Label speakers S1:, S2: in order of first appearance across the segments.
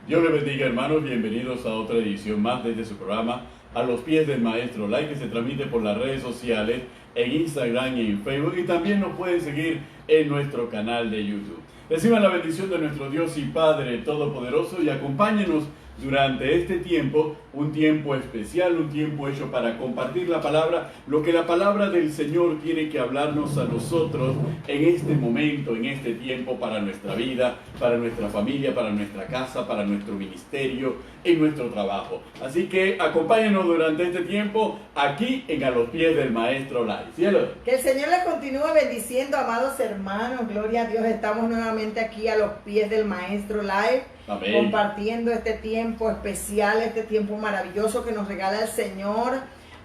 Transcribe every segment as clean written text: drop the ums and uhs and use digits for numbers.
S1: Dios les bendiga, hermanos, bienvenidos a otra edición más de su programa A los Pies del Maestro Live, que se transmite por las redes sociales, en Instagram y en Facebook, y también nos pueden seguir en nuestro canal de YouTube. Reciban la bendición de nuestro Dios y Padre Todopoderoso y acompáñenos durante este tiempo, un tiempo especial, un tiempo hecho para compartir la palabra, lo que la palabra del Señor tiene que hablarnos a nosotros en este momento, en este tiempo, para nuestra vida, para nuestra familia, para nuestra casa, para nuestro ministerio, en nuestro trabajo. Así que acompáñenos durante este tiempo aquí en A los Pies del Maestro Live. ¿Cielo?
S2: Que el Señor les continúe bendiciendo, amados hermanos. Gloria a Dios, estamos nuevamente aquí a los pies del Maestro Live.
S1: Amén.
S2: Compartiendo este tiempo especial, este tiempo maravilloso que nos regala el Señor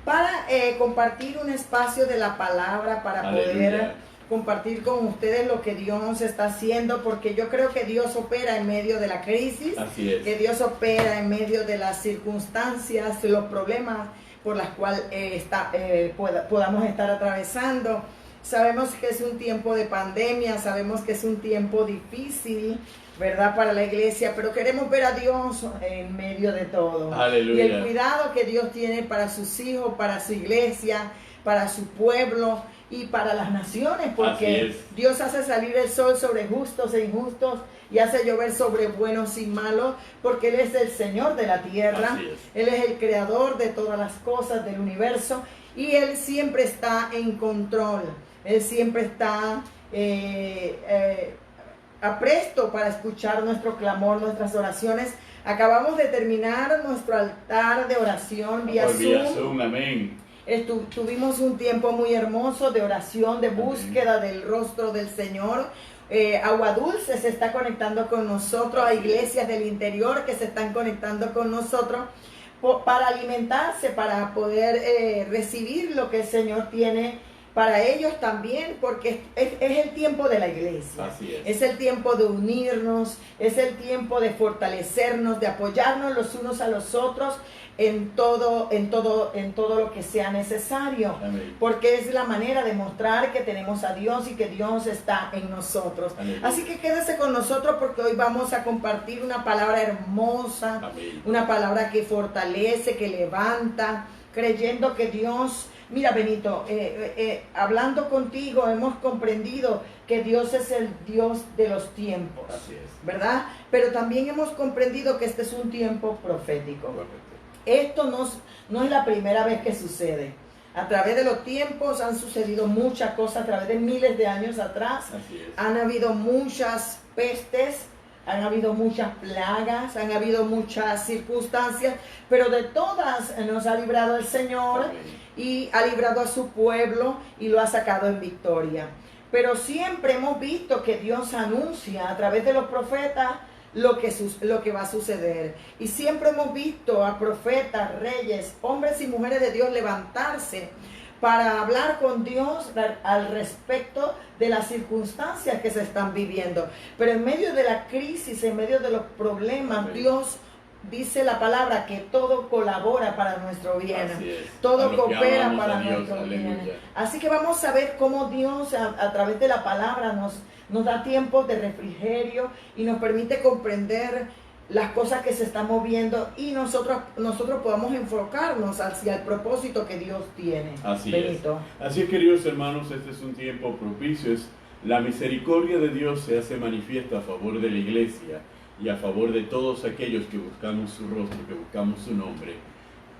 S2: para compartir un espacio de la palabra, para poder compartir con ustedes lo que Dios está haciendo, porque yo creo que Dios opera en medio de la crisis.
S1: Así es.
S2: Que Dios opera en medio de las circunstancias, los problemas por las cuales podamos estar atravesando. Sabemos que es un tiempo de pandemia, sabemos que es un tiempo difícil, ¿verdad?, para la iglesia, pero queremos ver a Dios en medio de todo.
S1: Aleluya.
S2: Y el cuidado que Dios tiene para sus hijos, para su iglesia, para su pueblo y para las naciones, porque Dios hace salir el sol sobre justos e injustos y hace llover sobre buenos y malos, porque Él es el Señor de la tierra, Él es el creador de todas las cosas del universo y Él siempre está en control, Él siempre está apresto para escuchar nuestro clamor, nuestras oraciones. Acabamos de terminar nuestro altar de oración vía Zoom.
S1: Amén.
S2: Tuvimos un tiempo muy hermoso de oración, de búsqueda del rostro del Señor. Agua Dulce se está conectando con nosotros, a iglesias del interior que se están conectando con nosotros para alimentarse, para poder recibir lo que el Señor tiene para ellos también, porque es el tiempo de la iglesia.
S1: Así
S2: es el tiempo de unirnos, es el tiempo de fortalecernos, de apoyarnos los unos a los otros en todo lo que sea necesario.
S1: Amén.
S2: Porque es la manera de mostrar que tenemos a Dios y que Dios está en nosotros.
S1: Amén.
S2: Así que quédese con nosotros, porque hoy vamos a compartir una palabra hermosa.
S1: Amén.
S2: Una palabra que fortalece, que levanta, creyendo que Dios... Mira, Benito, hablando contigo hemos comprendido que Dios es el Dios de los tiempos.
S1: Así es.
S2: ¿Verdad? Pero también hemos comprendido que este es un tiempo profético. Esto no es la primera vez que sucede. A través de los tiempos han sucedido muchas cosas, a través de miles de años atrás.
S1: Así es.
S2: Han habido muchas pestes, han habido muchas plagas, han habido muchas circunstancias, pero de todas nos ha librado el Señor.
S1: Amén.
S2: Y ha librado a su pueblo y lo ha sacado en victoria. Pero siempre hemos visto que Dios anuncia a través de los profetas lo que va a suceder. Y siempre hemos visto a profetas, reyes, hombres y mujeres de Dios levantarse para hablar con Dios al respecto de las circunstancias que se están viviendo. Pero en medio de la crisis, en medio de los problemas, Dios dice la palabra que todo colabora para nuestro bien. Todo coopera para nuestro bien. Así que vamos a ver cómo Dios a través de la palabra nos da tiempo de refrigerio y nos permite comprender las cosas que se están moviendo y nosotros podamos enfocarnos hacia el propósito que Dios tiene.
S1: Así
S2: Benito.
S1: es. Así es, queridos hermanos, este es un tiempo propicio. La misericordia de Dios se hace manifiesta a favor de la iglesia y a favor de todos aquellos que buscamos su rostro, que buscamos su nombre,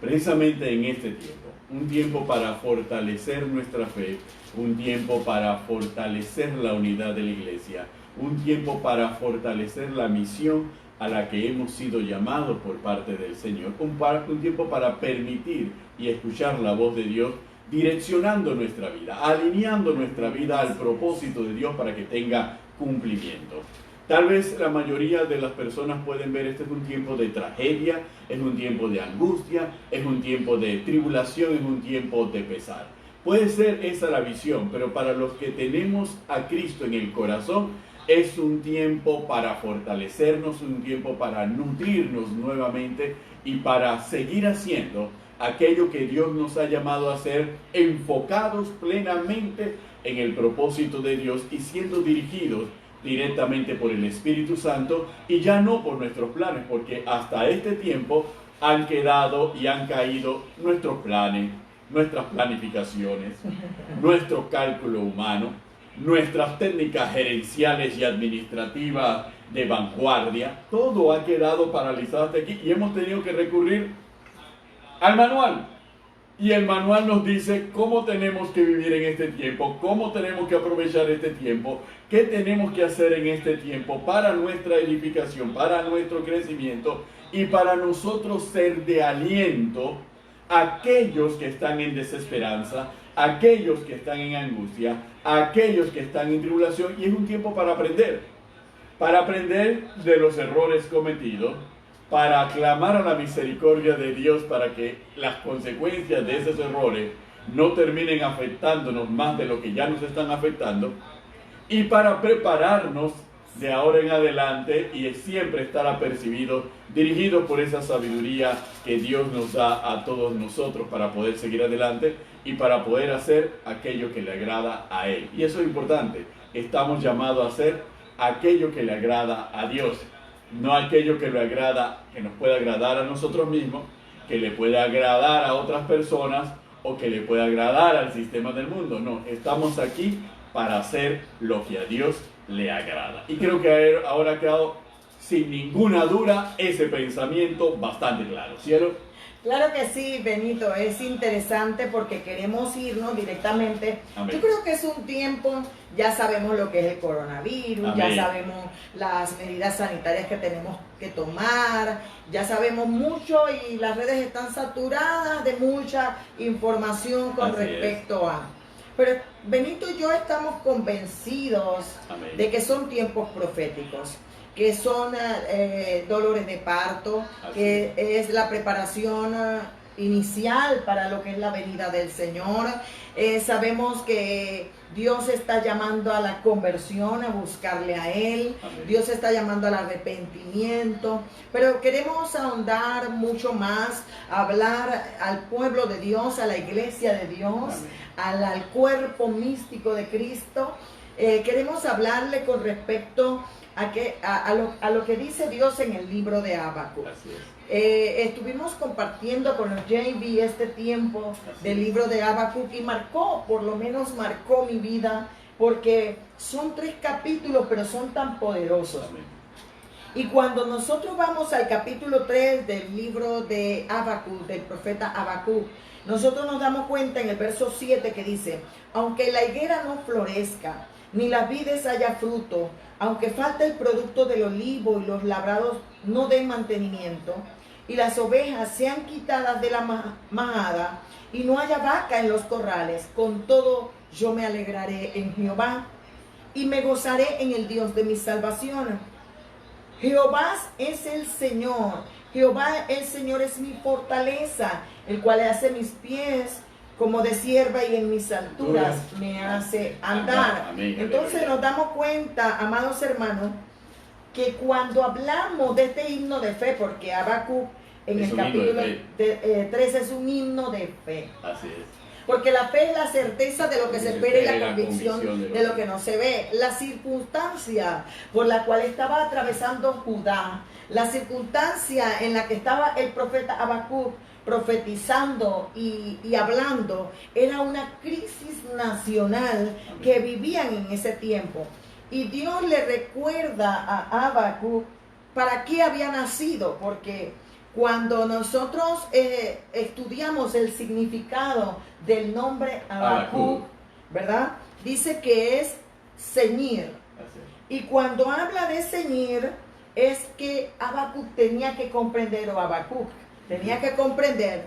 S1: precisamente en este tiempo. Un tiempo para fortalecer nuestra fe, un tiempo para fortalecer la unidad de la iglesia, un tiempo para fortalecer la misión a la que hemos sido llamados por parte del Señor, un tiempo para permitir y escuchar la voz de Dios, direccionando nuestra vida, alineando nuestra vida al propósito de Dios para que tenga cumplimiento. Tal vez la mayoría de las personas pueden ver este es un tiempo de tragedia, es un tiempo de angustia, es un tiempo de tribulación, es un tiempo de pesar. Puede ser esa la visión, pero para los que tenemos a Cristo en el corazón, es un tiempo para fortalecernos, un tiempo para nutrirnos nuevamente y para seguir haciendo aquello que Dios nos ha llamado a hacer, enfocados plenamente en el propósito de Dios y siendo dirigidos directamente por el Espíritu Santo y ya no por nuestros planes, porque hasta este tiempo han quedado y han caído nuestros planes, nuestras planificaciones, nuestro cálculo humano, nuestras técnicas gerenciales y administrativas de vanguardia. Todo ha quedado paralizado hasta aquí y hemos tenido que recurrir al manual. Y el manual nos dice cómo tenemos que vivir en este tiempo, cómo tenemos que aprovechar este tiempo, qué tenemos que hacer en este tiempo para nuestra edificación, para nuestro crecimiento y para nosotros ser de aliento a aquellos que están en desesperanza, a aquellos que están en angustia, a aquellos que están en tribulación. Y es un tiempo para aprender de los errores cometidos, para clamar a la misericordia de Dios para que las consecuencias de esos errores no terminen afectándonos más de lo que ya nos están afectando, y para prepararnos de ahora en adelante y siempre estar apercibidos, dirigidos por esa sabiduría que Dios nos da a todos nosotros para poder seguir adelante y para poder hacer aquello que le agrada a Él. Y eso es importante, estamos llamados a hacer aquello que le agrada a Dios. No aquello que le agrada, que nos pueda agradar a nosotros mismos, que le pueda agradar a otras personas o que le pueda agradar al sistema del mundo. No, estamos aquí para hacer lo que a Dios le agrada. Y creo que ahora ha quedado sin ninguna duda ese pensamiento bastante claro. ¿Cielo?
S2: Claro que sí, Benito, es interesante porque queremos irnos directamente.
S1: Amén.
S2: Yo creo que es un tiempo, ya sabemos lo que es el coronavirus,
S1: Amén.
S2: ya sabemos las medidas sanitarias que tenemos que tomar, ya sabemos mucho y las redes están saturadas de mucha información con
S1: Así
S2: respecto a... Pero Benito y yo estamos convencidos
S1: Amén.
S2: de que son tiempos proféticos, que son dolores de parto,
S1: Así
S2: que es la preparación inicial para lo que es la venida del Señor. Sabemos que Dios está llamando a la conversión, a buscarle a Él.
S1: Amén.
S2: Dios está llamando al arrepentimiento. Pero queremos ahondar mucho más, hablar al pueblo de Dios, a la iglesia de Dios, al cuerpo místico de Cristo. Queremos hablarle con respecto a lo que dice Dios en el libro de Habacuc.
S1: Así es.
S2: Estuvimos compartiendo con los JV este tiempo del libro de Habacuc y por lo menos marcó mi vida, porque son 3 capítulos, pero son tan poderosos.
S1: Amén.
S2: Y cuando nosotros vamos al capítulo 3 del libro de Habacuc, del profeta Habacuc, nosotros nos damos cuenta en el verso 7 que dice: aunque la higuera no florezca, ni las vides haya fruto, aunque falte el producto del olivo y los labrados no den mantenimiento, y las ovejas sean quitadas de la majada, y no haya vaca en los corrales, con todo yo me alegraré en Jehová, y me gozaré en el Dios de mi salvación. Jehová es el Señor, Jehová el Señor es mi fortaleza, el cual hace mis pies como de sierva y en mis alturas me hace andar.
S1: Amén.
S2: Entonces nos damos cuenta, amados hermanos, que cuando hablamos de este himno de fe, porque Habacuc en el capítulo 3 es un himno de fe.
S1: Así es.
S2: Porque la fe es la certeza de lo que se espera y la convicción de lo que no se ve. La circunstancia por la cual estaba atravesando Judá, la circunstancia en la que estaba el profeta Habacuc profetizando y hablando, era una crisis nacional que vivían en ese tiempo. Y Dios le recuerda a Habacuc para qué había nacido, porque cuando nosotros estudiamos el significado del nombre Habacuc, ¿verdad? Dice que es ceñir. Y cuando habla de ceñir, es que Habacuc tenía que comprender, o Habacuc tenía que comprender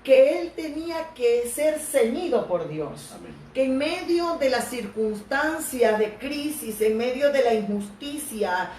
S2: que él tenía que ser ceñido por Dios.
S1: Amén.
S2: Que en medio de las circunstancias de crisis, en medio de la injusticia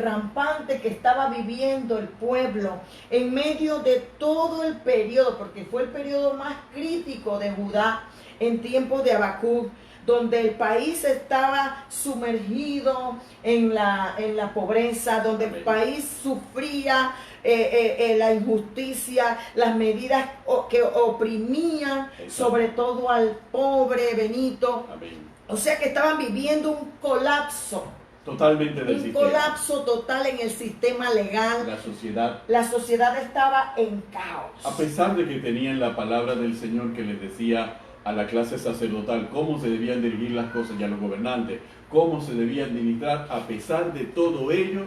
S2: rampante que estaba viviendo el pueblo, en medio de todo el periodo, porque fue el periodo más crítico de Judá en tiempos de Habacuc, donde el país estaba sumergido en la pobreza, donde el país sufría la injusticia, las medidas que oprimían sobre todo al pobre Benito.
S1: Amén.
S2: O sea que estaban viviendo un colapso.
S1: Totalmente del
S2: Un
S1: sistema.
S2: colapso total en el sistema legal.
S1: La
S2: sociedad estaba en caos.
S1: a pesar de que tenían la palabra del Señor que les decía a la clase sacerdotal cómo se debían dirigir las cosas y a los gobernantes, cómo se debía administrar, a pesar de todo ello,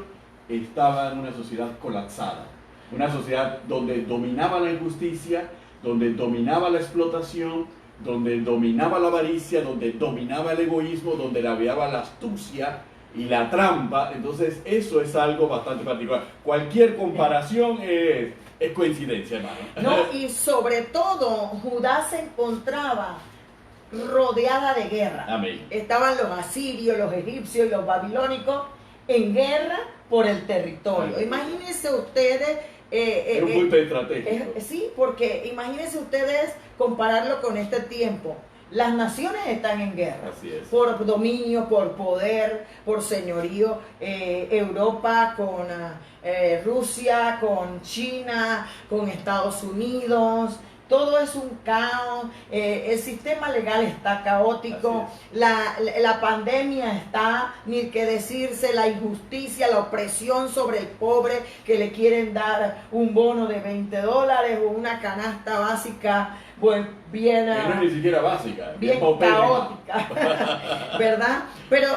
S1: estaba en una sociedad colapsada. Una sociedad donde dominaba la injusticia, donde dominaba la explotación, donde dominaba la avaricia, donde dominaba el egoísmo, donde labiaba la astucia y la trampa. Entonces eso es algo bastante particular. Cualquier comparación es coincidencia, hermano.
S2: No, y sobre todo Judá se encontraba rodeada de guerra.
S1: Amén.
S2: Estaban los asirios, los egipcios y los babilónicos en guerra por el territorio.
S1: Amén.
S2: Imagínense ustedes...
S1: Es un punto estratégico.
S2: Sí, porque imagínense ustedes compararlo con este tiempo. Las naciones están en guerra.
S1: Así es.
S2: Por dominio, por poder, por señorío. Europa con Rusia, con China, con Estados Unidos. Todo es un caos, el sistema legal está caótico, la pandemia está, ni que decirse, la injusticia, la opresión sobre el pobre que le quieren dar un bono de $20 o una canasta básica, pues bien...
S1: Que no es ni siquiera básica,
S2: bien caótica, ¿verdad? Pero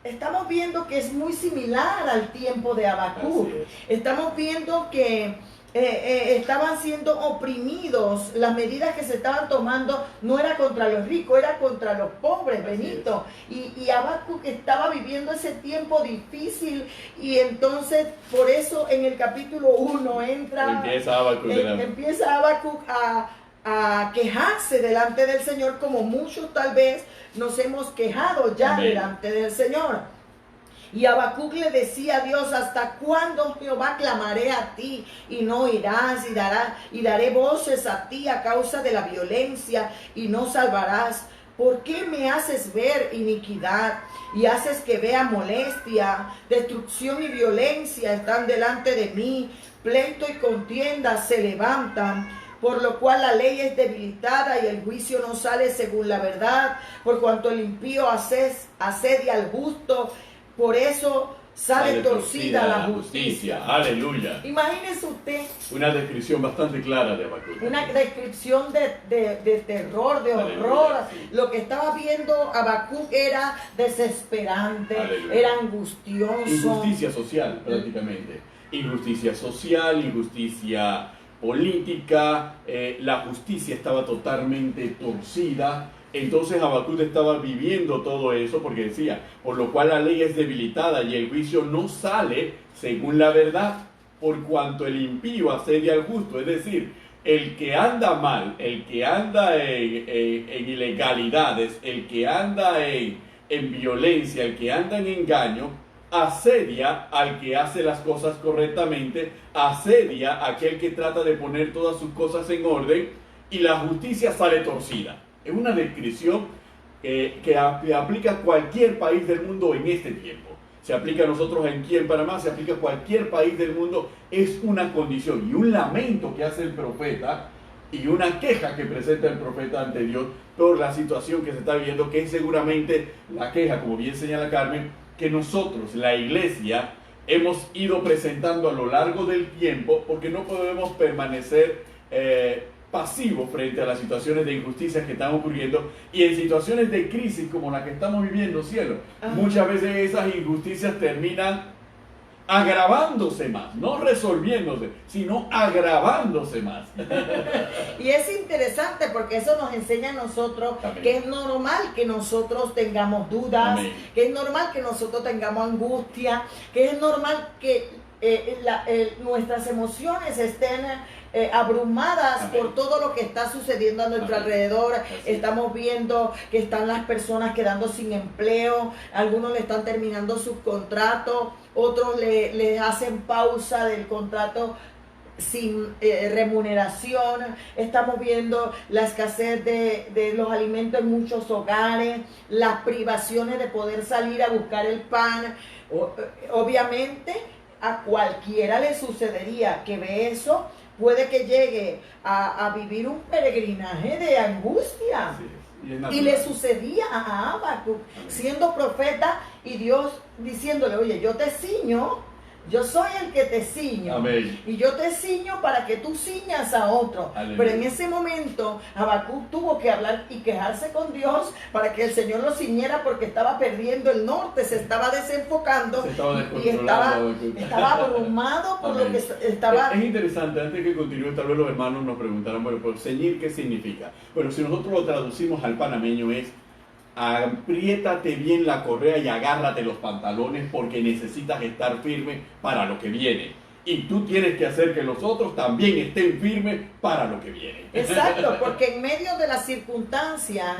S2: estamos viendo que es muy similar al tiempo de Habacuc. Estamos viendo que estaban siendo oprimidos. Las medidas que se estaban tomando no era contra los ricos, era contra los pobres, Benito. Y Habacuc estaba viviendo ese tiempo difícil, y entonces por eso en el capítulo 1 empieza Habacuc a quejarse delante del Señor, como muchos tal vez nos hemos quejado ya delante del Señor. Y Habacuc le decía a Dios: ¿hasta cuándo, Jehová, clamaré a ti y no oirás? Y daré voces a ti a causa de la violencia y no salvarás. ¿Por qué me haces ver iniquidad y haces que vea molestia? Destrucción y violencia están delante de mí. Pleito y contienda se levantan. Por lo cual la ley es debilitada y el juicio no sale según la verdad. Por cuanto el impío asedia al justo, por eso sale torcida la justicia.
S1: Aleluya.
S2: Imagínese usted.
S1: Una descripción bastante clara de Habacuc.
S2: Una descripción de terror, de horror. Aleluya, sí. Lo que estaba viendo Habacuc era desesperante, aleluya, era angustioso.
S1: Injusticia social, prácticamente. Injusticia social, injusticia política, la justicia estaba totalmente torcida. Entonces Habacuc estaba viviendo todo eso, porque decía: por lo cual la ley es debilitada y el juicio no sale según la verdad, por cuanto el impío asedia al justo. Es decir, el que anda mal, el que anda en ilegalidades, el que anda en violencia, el que anda en engaño, asedia al que hace las cosas correctamente, asedia a aquel que trata de poner todas sus cosas en orden, y la justicia sale torcida. Es una descripción que aplica a cualquier país del mundo en este tiempo. Se aplica a nosotros aquí en Panamá, se aplica a cualquier país del mundo. Es una condición y un lamento que hace el profeta, y una queja que presenta el profeta ante Dios por la situación que se está viviendo, que es seguramente la queja, como bien señala Carmen, que nosotros, la iglesia, hemos ido presentando a lo largo del tiempo, porque no podemos permanecer pasivos frente a las situaciones de injusticias que están ocurriendo, y en situaciones de crisis como la que estamos viviendo, cielo. Ajá. Muchas veces esas injusticias terminan agravándose más, no resolviéndose, sino agravándose más.
S2: Y es interesante porque eso nos enseña a nosotros, amén, que es normal que nosotros tengamos dudas, amén, que es normal que nosotros tengamos angustia, que es normal que nuestras emociones estén abrumadas, amén, por todo lo que está sucediendo a nuestro, amén, alrededor. Estamos viendo que están las personas quedando sin empleo, algunos le están terminando sus contratos, otros le hacen pausa del contrato sin remuneración. Estamos viendo la escasez de los alimentos en muchos hogares, las privaciones de poder salir a buscar el pan. Obviamente a cualquiera le sucedería que ve eso, puede que llegue a vivir un peregrinaje de angustia. Y le sucedía a Habacuc, siendo profeta, y Dios diciéndole, oye, yo te ciño, yo soy el que te ciño.
S1: Amén.
S2: Y yo te ciño para que tú ciñas a otro.
S1: Aleluya.
S2: Pero en ese momento Habacuc tuvo que hablar y quejarse con Dios para que el Señor lo ciñera, porque estaba perdiendo el norte, se estaba desenfocando,
S1: Se estaba
S2: y estaba abrumado por
S1: Amén.
S2: lo que estaba...
S1: Es interesante, antes que continúe, tal vez los hermanos nos preguntarán, bueno, pero ceñir, ¿qué significa? Bueno, si nosotros lo traducimos al panameño es: apriétate bien la correa y agárrate los pantalones, porque necesitas estar firme para lo que viene. Y tú tienes que hacer que los otros también estén firmes para lo que viene.
S2: Exacto, porque en medio de las circunstancias,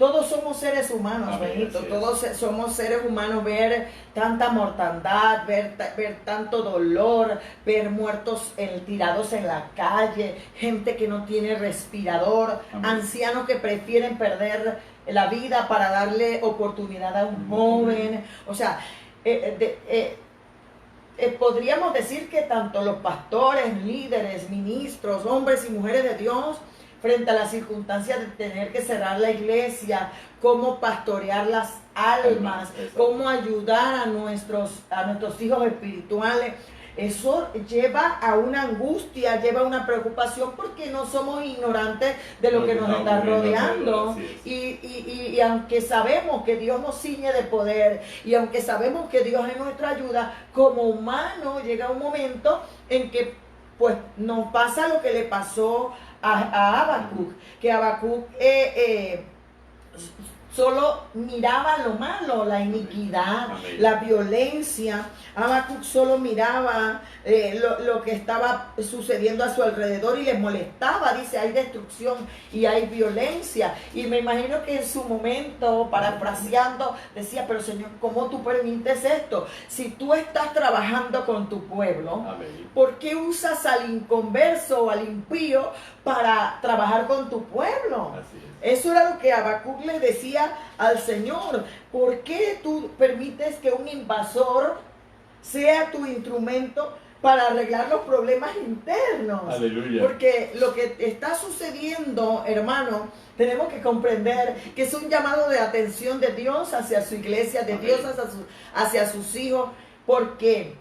S2: todos somos seres humanos,
S1: Amén,
S2: Benito,
S1: así es.
S2: todos somos seres humanos. Ver tanta mortandad, ver tanto dolor, ver muertos tirados en la calle, gente que no tiene respirador,
S1: Amén.
S2: ancianos que prefieren perder la vida para darle oportunidad a un joven. O sea, podríamos decir que tanto los pastores, líderes, ministros, hombres y mujeres de Dios, frente a las circunstancias de tener que cerrar la iglesia, cómo pastorear las almas, cómo ayudar a nuestros hijos espirituales, eso lleva a una angustia, lleva a una preocupación, porque no somos ignorantes de lo que nos está rodeando. Y aunque sabemos que Dios nos ciñe de poder, y aunque sabemos que Dios es nuestra ayuda, como humano llega un momento en que pues nos pasa lo que le pasó a Habacuc, que Habacuc solo miraba lo malo, la iniquidad,
S1: Amén.
S2: la violencia. Habacuc solo miraba lo que estaba sucediendo a su alrededor y le molestaba. Dice, hay destrucción y hay violencia. Y me imagino que en su momento, parafraseando, decía, pero Señor, ¿cómo tú permites esto? Si tú estás trabajando con tu pueblo,
S1: Amén.
S2: ¿por qué usas al inconverso o al impío para trabajar con tu pueblo?
S1: Así es.
S2: Eso era lo que Habacuc le decía al Señor. ¿Por qué tú permites que un invasor sea tu instrumento para arreglar los problemas internos?
S1: Aleluya.
S2: Porque lo que está sucediendo, hermano, tenemos que comprender que es un llamado de atención de Dios hacia su iglesia, de
S1: Amén.
S2: Dios hacia sus hijos, porque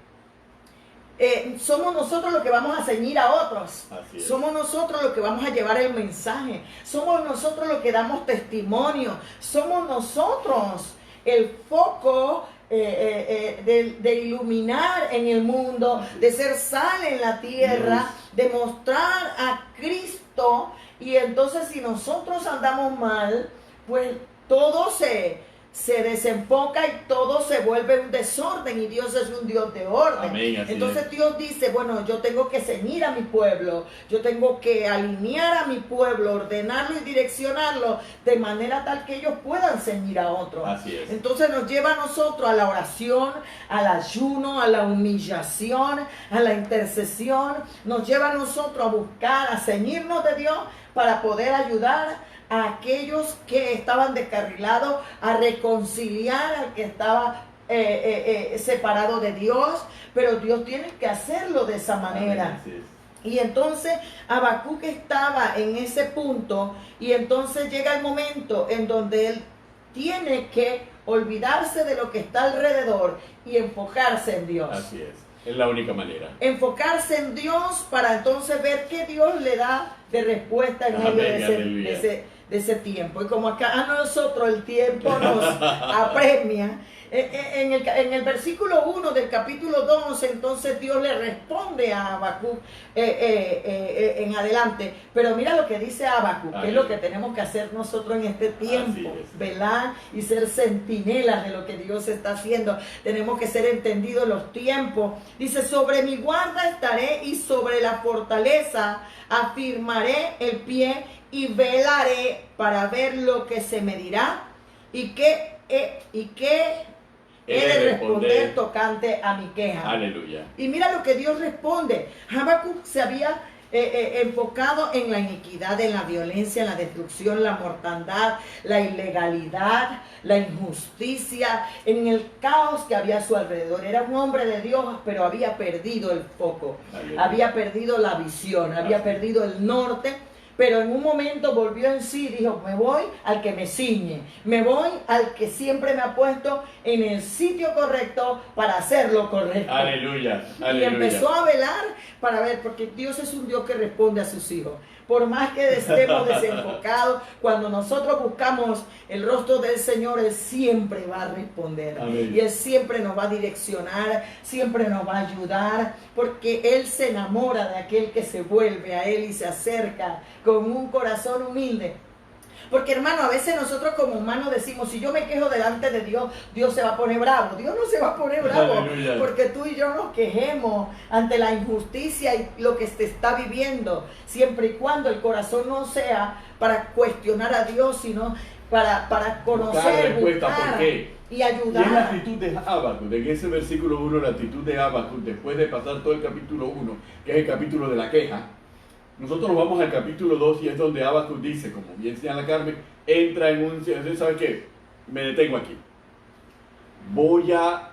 S2: somos nosotros los que vamos a ceñir a otros.
S1: Así es.
S2: Somos nosotros los que vamos a llevar el mensaje. Somos nosotros los que damos testimonio. Somos nosotros el foco de iluminar en el mundo, de ser sal en la tierra, de mostrar a Cristo. Y entonces, si nosotros andamos mal, pues todo se desenfoca y todo se vuelve un desorden, y Dios es un Dios de orden.
S1: Amén, así
S2: Entonces
S1: es.
S2: Dios dice, bueno, yo tengo que ceñir a mi pueblo, yo tengo que alinear a mi pueblo, ordenarlo y direccionarlo de manera tal que ellos puedan ceñir a otros.
S1: Así es.
S2: Entonces nos lleva a nosotros a la oración, al ayuno, a la humillación, a la intercesión. Nos lleva a nosotros a buscar, a ceñirnos de Dios para poder ayudar a aquellos que estaban descarrilados, a reconciliar al que estaba separado de Dios. Pero Dios tiene que hacerlo de esa manera.
S1: Amén, así es.
S2: Y entonces Habacuc estaba en ese punto, y entonces llega el momento en donde él tiene que olvidarse de lo que está alrededor y enfocarse en Dios.
S1: Así es la única manera.
S2: Enfocarse en Dios para entonces ver qué Dios le da de respuesta en medio de ese tiempo. Y como acá a nosotros el tiempo nos apremia, en el versículo 1 del capítulo 2, entonces Dios le responde a Habacuc en adelante. Pero mira lo que dice Habacuc, que es lo que tenemos que hacer nosotros en este tiempo: velar y ser centinelas de lo que Dios está haciendo. Tenemos que ser entendidos los tiempos. Dice, sobre mi guarda estaré y sobre la fortaleza afirmaré el pie, y velaré para ver lo que se me dirá y qué he de responder tocante a mi queja.
S1: Aleluya.
S2: Y mira lo que Dios responde. Habacuc se había enfocado en la iniquidad, en la violencia, en la destrucción, la mortandad, la ilegalidad, la injusticia, en el caos que había a su alrededor. Era un hombre de Dios, pero había perdido el foco, había perdido la visión, había perdido el norte. pero en un momento volvió en sí, dijo, me voy al que me ciñe, me voy al que siempre me ha puesto en el sitio correcto para hacer lo correcto.
S1: Aleluya,
S2: Y
S1: aleluya.
S2: empezó a velar para ver, porque Dios es un Dios que responde a sus hijos. Por más que estemos desenfocados, cuando nosotros buscamos el rostro del Señor, Él siempre va a responder.
S1: Amén.
S2: Y Él siempre nos va a direccionar, siempre nos va a ayudar, porque Él se enamora de aquel que se vuelve a Él y se acerca con un corazón humilde. Porque hermano, a veces nosotros como humanos decimos, si yo me quejo delante de Dios, Dios se va a poner bravo. Dios no se va a poner bravo,
S1: Aleluya.
S2: porque tú y yo nos quejemos ante la injusticia y lo que se está viviendo, siempre y cuando el corazón no sea para cuestionar a Dios, sino para conocer,
S1: respuesta,
S2: buscar
S1: ¿por qué?
S2: y
S1: Y es la
S2: ayudar.
S1: actitud de Habacuc, en ese versículo 1, la actitud de Habacuc, después de pasar todo el capítulo 1, que es el capítulo de la queja. Nosotros vamos al capítulo 2 y es donde Habacuc dice, como bien señala Carmen, entra en un... ¿Sabe qué? Me detengo aquí. Voy a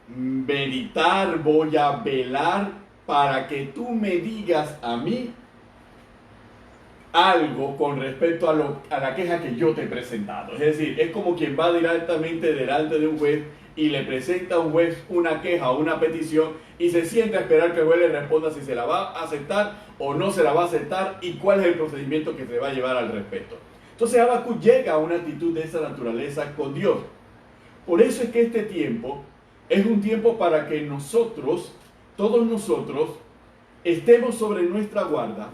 S1: meditar, voy a velar para que tú me digas a mí algo con respecto a la queja que yo te he presentado. Es decir, es como quien va directamente delante de un juez y le presenta a un juez una queja o una petición y se sienta a esperar que el juez le responda si se la va a aceptar o no se la va a aceptar y cuál es el procedimiento que se va a llevar al respecto. Entonces Habacuc llega a una actitud de esa naturaleza con Dios. Por eso es que este tiempo es un tiempo para que nosotros, todos nosotros, estemos sobre nuestra guarda,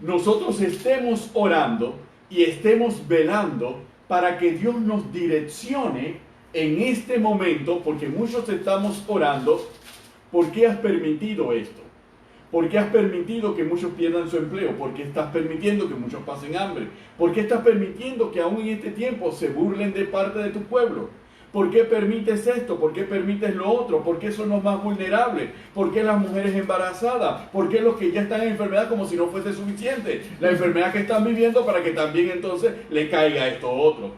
S1: nosotros estemos orando y estemos velando para que Dios nos direccione en este momento, porque muchos estamos orando. ¿Por qué has permitido esto? ¿Por qué has permitido que muchos pierdan su empleo? ¿Por qué estás permitiendo que muchos pasen hambre? ¿Por qué estás permitiendo que aún en este tiempo se burlen de parte de tu pueblo? ¿Por qué permites esto? ¿Por qué permites lo otro? ¿Por qué son los más vulnerables? ¿Por qué las mujeres embarazadas? ¿Por qué los que ya están en enfermedad como si no fuese suficiente? La enfermedad que están viviendo para que también entonces le caiga esto otro.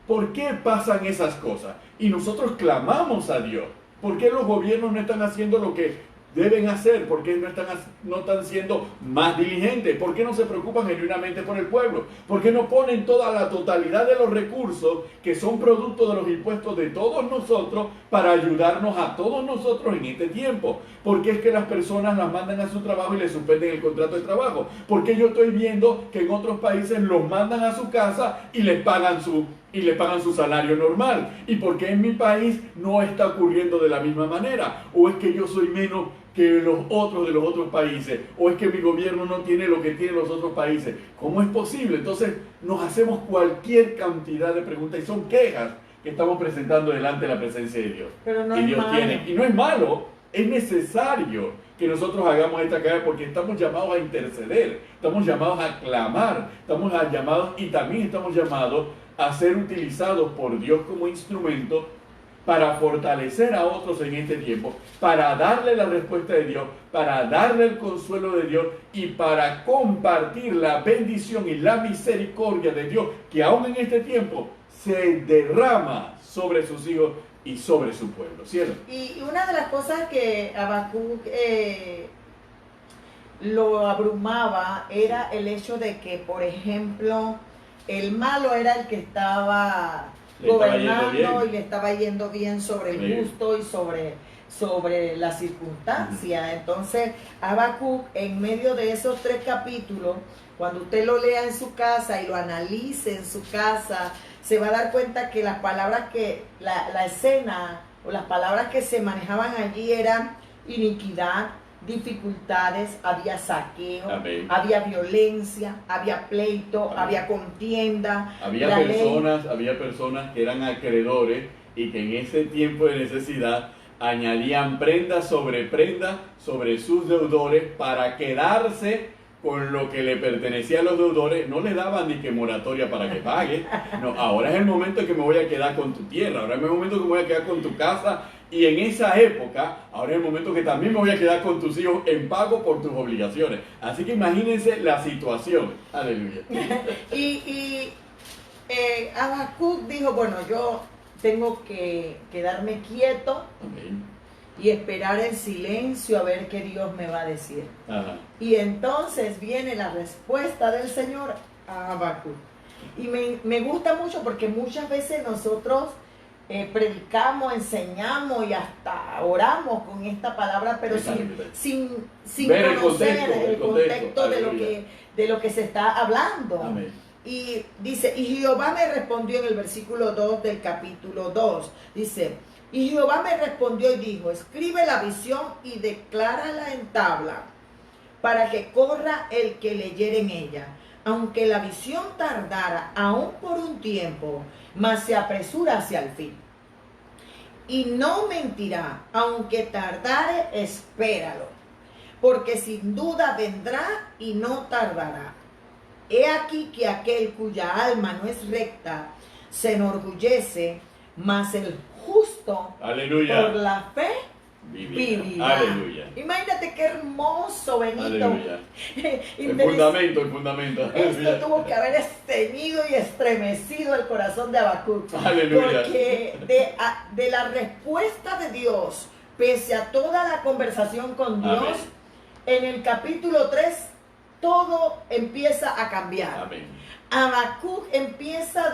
S1: ¿Por qué pasan esas cosas? Y nosotros clamamos a Dios. ¿Por qué los gobiernos no están haciendo lo que deben hacer? ¿Por qué no están siendo más diligentes? ¿Por qué no se preocupan genuinamente por el pueblo? ¿Por qué no ponen toda la totalidad de los recursos que son producto de los impuestos de todos nosotros para ayudarnos a todos nosotros en este tiempo? ¿Por qué es que las personas las mandan a su trabajo y les suspenden el contrato de trabajo? ¿Por qué yo estoy viendo que en otros países los mandan a su casa y les pagan su salario normal? ¿Y por qué en mi país no está ocurriendo de la misma manera? ¿O es que yo soy menos que los otros de los otros países? ¿O es que mi gobierno no tiene lo que tienen los otros países? ¿Cómo es posible? Entonces nos hacemos cualquier cantidad de preguntas y son quejas que estamos presentando delante de la presencia de Dios.
S2: Pero no
S1: Y
S2: es
S1: Dios
S2: malo.
S1: tiene. Y no es malo, es necesario que nosotros hagamos esta queja porque estamos llamados a interceder, estamos llamados a clamar, estamos llamados y también estamos llamados a ser utilizados por Dios como instrumento para fortalecer a otros en este tiempo, para darle la respuesta de Dios, para darle el consuelo de Dios y para compartir la bendición y la misericordia de Dios que aún en este tiempo se derrama sobre sus hijos y sobre su pueblo. ¿Cielo?
S2: Y una de las cosas que Habacuc lo abrumaba era el hecho de que, por ejemplo, el malo era el que estaba gobernando y le estaba yendo bien sobre el justo y sobre la circunstancia. Entonces, Habacuc, en medio de esos 3 capítulos, cuando usted lo lea en su casa y lo analice en su casa, se va a dar cuenta que las palabras que, la escena o las palabras que se manejaban allí eran iniquidad, dificultades, había saqueo,
S1: Amén.
S2: había violencia, había pleito,
S1: Amén.
S2: había contienda.
S1: Había personas que eran acreedores y que en ese tiempo de necesidad añadían prenda sobre sus deudores para quedarse con lo que le pertenecía a los deudores. No le daban ni que moratoria para que pague. No, ahora es el momento en que me voy a quedar con tu tierra, ahora es el momento que me voy a quedar con tu casa. Y en esa época, ahora es el momento que también me voy a quedar con tus hijos en pago por tus obligaciones. Así que imagínense la situación. Aleluya.
S2: Y Habacuc dijo, bueno, yo tengo que quedarme quieto
S1: Amén.
S2: y esperar en silencio a ver qué Dios me va a decir.
S1: Ajá.
S2: Y entonces viene la respuesta del Señor a Habacuc. Y me gusta mucho porque muchas veces nosotros predicamos, enseñamos y hasta oramos con esta palabra, pero sin
S1: ver
S2: conocer el contexto
S1: Aleluya.
S2: de lo que se está hablando.
S1: Amén.
S2: Y dice, y Jehová me respondió en el versículo 2 del capítulo 2, dice, y Jehová me respondió y dijo, escribe la visión y declárala en tabla, para que corra el que leyere en ella. Aunque la visión tardara aún por un tiempo, mas se apresura hacia el fin. Y no mentirá, aunque tardare, espéralo, porque sin duda vendrá y no tardará. He aquí que aquel cuya alma no es recta se enorgullece, mas el justo
S1: Aleluya.
S2: por la fe vivirá.
S1: Aleluya.
S2: Imagínate qué hermoso, Benito.
S1: Aleluya. El fundamento.
S2: Esto tuvo que haber estreñido y estremecido el corazón de Habacuc.
S1: Aleluya.
S2: Porque de la respuesta de Dios, pese a toda la conversación con Dios,
S1: Amén.
S2: en el capítulo 3 todo empieza a cambiar.
S1: Amén.
S2: Habacuc empieza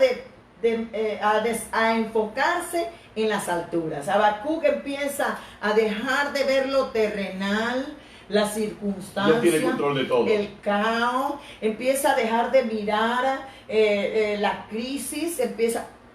S2: a enfocarse en las alturas. Habacuc empieza a dejar de ver lo terrenal, las circunstancias,
S1: Dios tiene control de todo.
S2: el caos, empieza a dejar de mirar la crisis,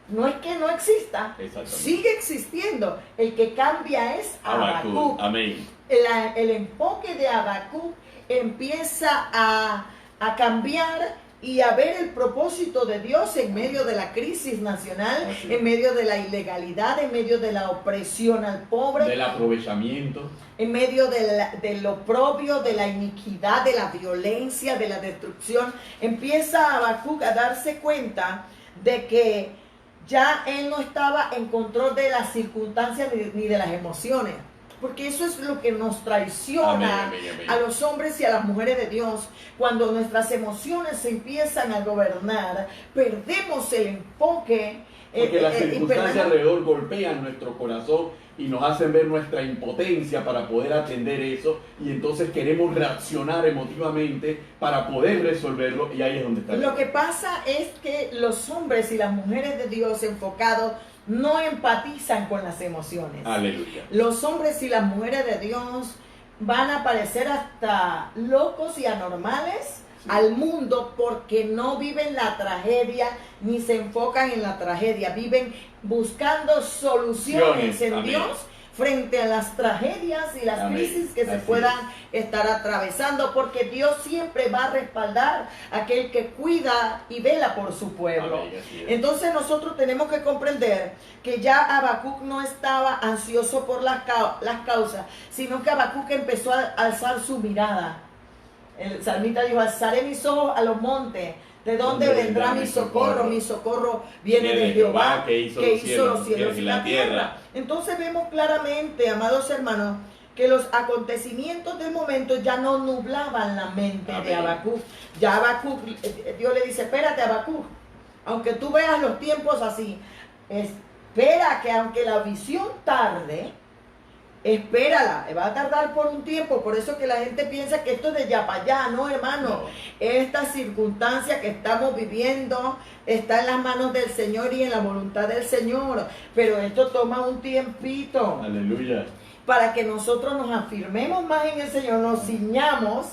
S2: no es que no exista, sigue existiendo. El que cambia es Habacuc.
S1: Amén.
S2: El enfoque de Habacuc empieza a cambiar y a ver el propósito de Dios en medio de la crisis nacional, en medio de la ilegalidad, en medio de la opresión al pobre,
S1: del aprovechamiento,
S2: en medio del oprobio, de la iniquidad, de la violencia, de la destrucción. Empieza Habacuc a darse cuenta de que ya él no estaba en control de las circunstancias ni de las emociones. Porque eso es lo que nos traiciona
S1: amén.
S2: A los hombres y a las mujeres de Dios. Cuando nuestras emociones se empiezan a gobernar, perdemos el enfoque.
S1: Porque las circunstancias alrededor golpean nuestro corazón y nos hacen ver nuestra impotencia para poder atender eso. Y entonces queremos reaccionar emotivamente para poder resolverlo. Y ahí es donde está.
S2: Lo que pasa es que los hombres y las mujeres de Dios enfocados no empatizan con las emociones.
S1: Aleluya.
S2: Los hombres y las mujeres de Dios van a parecer hasta locos y anormales al mundo porque no viven la tragedia ni se enfocan en la tragedia. Viven buscando soluciones en Dios frente a las tragedias y las crisis que se puedan estar atravesando, porque Dios siempre va a respaldar a aquel que cuida y vela por su pueblo. Entonces nosotros tenemos que comprender que ya Habacuc no estaba ansioso por las causas, sino que Habacuc empezó a alzar su mirada. El salmista dijo, alzaré mis ojos a los montes. ¿De dónde vendrá mi socorro? Mi socorro viene de Jehová, que hizo los cielos y la tierra. Entonces vemos claramente, amados hermanos, que los acontecimientos del momento ya no nublaban la mente de Habacuc. Ya Habacuc, Dios le dice, espérate Habacuc, aunque tú veas los tiempos así, espera que aunque la visión tarde, espérala, va a tardar por un tiempo. Por eso que la gente piensa que esto es de ya para allá. No, hermano, no. Esta circunstancia que estamos viviendo está en las manos del Señor y en la voluntad del Señor, pero esto toma un tiempito.
S1: Aleluya.
S2: Para que nosotros nos afirmemos más en el Señor, nos ciñamos,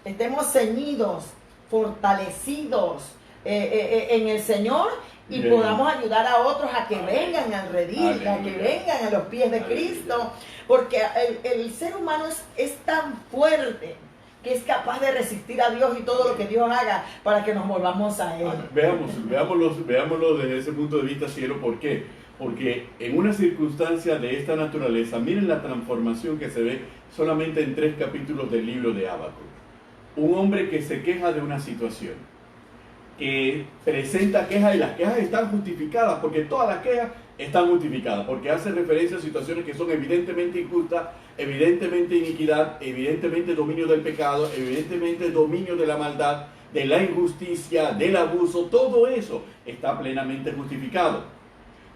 S2: estemos ceñidos, fortalecidos en el Señor, y podamos ayudar a otros a que vengan al redil, a que vengan a los pies de Cristo, porque el ser humano es tan fuerte que es capaz de resistir a Dios y todo lo que Dios haga para que nos volvamos a Él.
S1: Veámoslo desde ese punto de vista, cielo. ¿Por qué? Porque en una circunstancia de esta naturaleza, miren la transformación que se ve solamente en 3 capítulos del libro de Habacuc. Un hombre que se queja de una situación, que presenta quejas, y las quejas están justificadas, porque todas las quejas están justificadas, porque hace referencia a situaciones que son evidentemente injustas, evidentemente iniquidad, evidentemente dominio del pecado, evidentemente dominio de la maldad, de la injusticia, del abuso. Todo eso está plenamente justificado.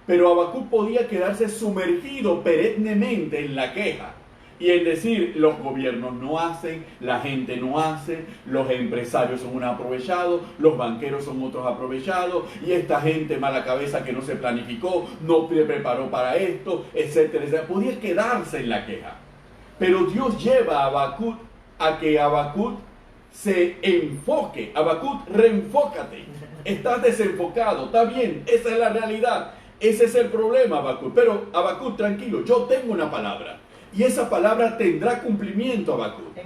S1: Pero Habacuc podía quedarse sumergido perennemente en la queja y en decir, los gobiernos no hacen, la gente no hace, los empresarios son unos aprovechados, los banqueros son otros aprovechados, y esta gente mala cabeza que no se planificó, no se preparó para esto, etcétera, etcétera. Podía quedarse en la queja. Pero Dios lleva a Habacuc a que Habacuc se enfoque. Habacuc, reenfócate. Estás desenfocado, está bien, esa es la realidad. Ese es el problema, Habacuc. Pero Habacuc, tranquilo, yo tengo una palabra. Y esa palabra tendrá cumplimiento, Habacuc.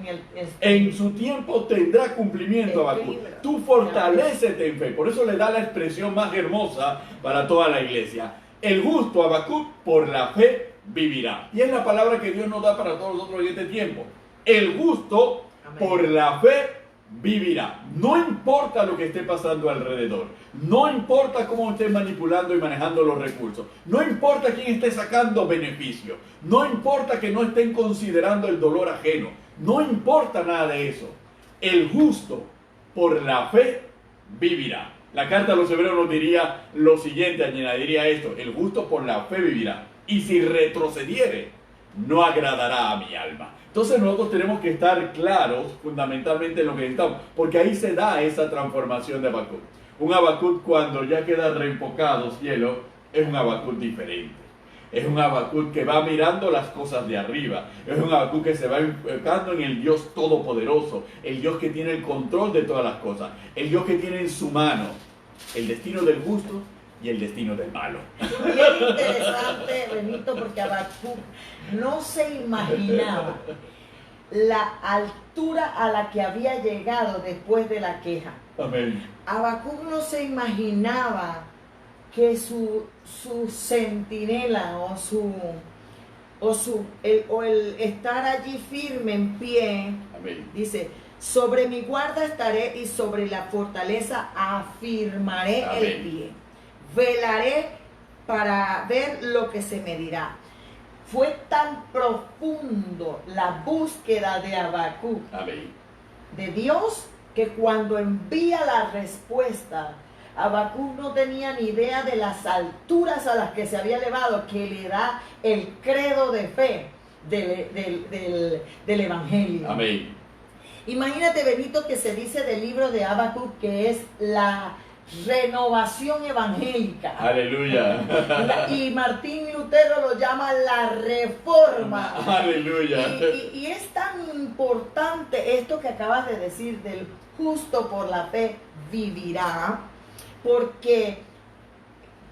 S1: En su tiempo tendrá cumplimiento, Habacuc. Tú fortalécete en fe. Por eso le da la expresión más hermosa para toda la iglesia. El justo, Habacuc, por la fe vivirá. Y es la palabra que Dios nos da para todos nosotros en este tiempo. El justo, por la fe vivirá. No importa lo que esté pasando alrededor, no importa cómo esté manipulando y manejando los recursos, no importa quién esté sacando beneficio, no importa que no estén considerando el dolor ajeno, no importa nada de eso. El justo por la fe vivirá. La carta a los hebreos nos diría lo siguiente, añadiría esto: el justo por la fe vivirá, y si retrocediere, no agradará a mi alma. Entonces nosotros tenemos que estar claros fundamentalmente en lo que necesitamos, porque ahí se da esa transformación de Habacuc. Un Habacuc cuando ya queda reenfocado, cielo, es un Habacuc diferente. Es un Habacuc que va mirando las cosas de arriba. Es un Habacuc que se va enfocando en el Dios todopoderoso, el Dios que tiene el control de todas las cosas, el Dios que tiene en su mano el destino del justo y el destino del malo.
S2: Bien interesante, Benito, porque Habacuc no se imaginaba la altura a la que había llegado después de la queja.
S1: Amén.
S2: Habacuc no se imaginaba que su centinela o el estar allí firme en pie.
S1: Amén.
S2: Dice: sobre mi guarda estaré y sobre la fortaleza afirmaré
S1: Amén.
S2: el pie. Velaré para ver lo que se me dirá. Fue tan profundo la búsqueda de Habacuc de Dios que cuando envía la respuesta, Habacuc no tenía ni idea de las alturas a las que se había elevado, que le da el credo de fe del Evangelio.
S1: Amén.
S2: Imagínate, Benito, que se dice del libro de Habacuc que es la renovación evangélica.
S1: Aleluya.
S2: Y Martín Lutero lo llama la reforma.
S1: Aleluya.
S2: Y es tan importante esto que acabas de decir del justo por la fe vivirá, porque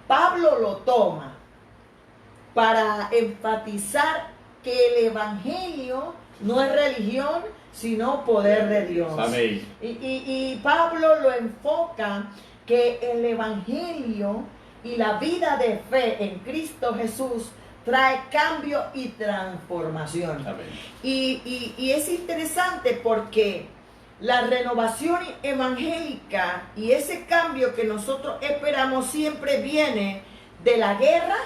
S2: Pablo lo toma para enfatizar que el evangelio no es religión, sino poder de Dios.
S1: Amén.
S2: Y Pablo lo enfoca que el evangelio y la vida de fe en Cristo Jesús trae cambio y transformación.
S1: Amén.
S2: Y es interesante porque la renovación evangélica y ese cambio que nosotros esperamos siempre viene de la guerra,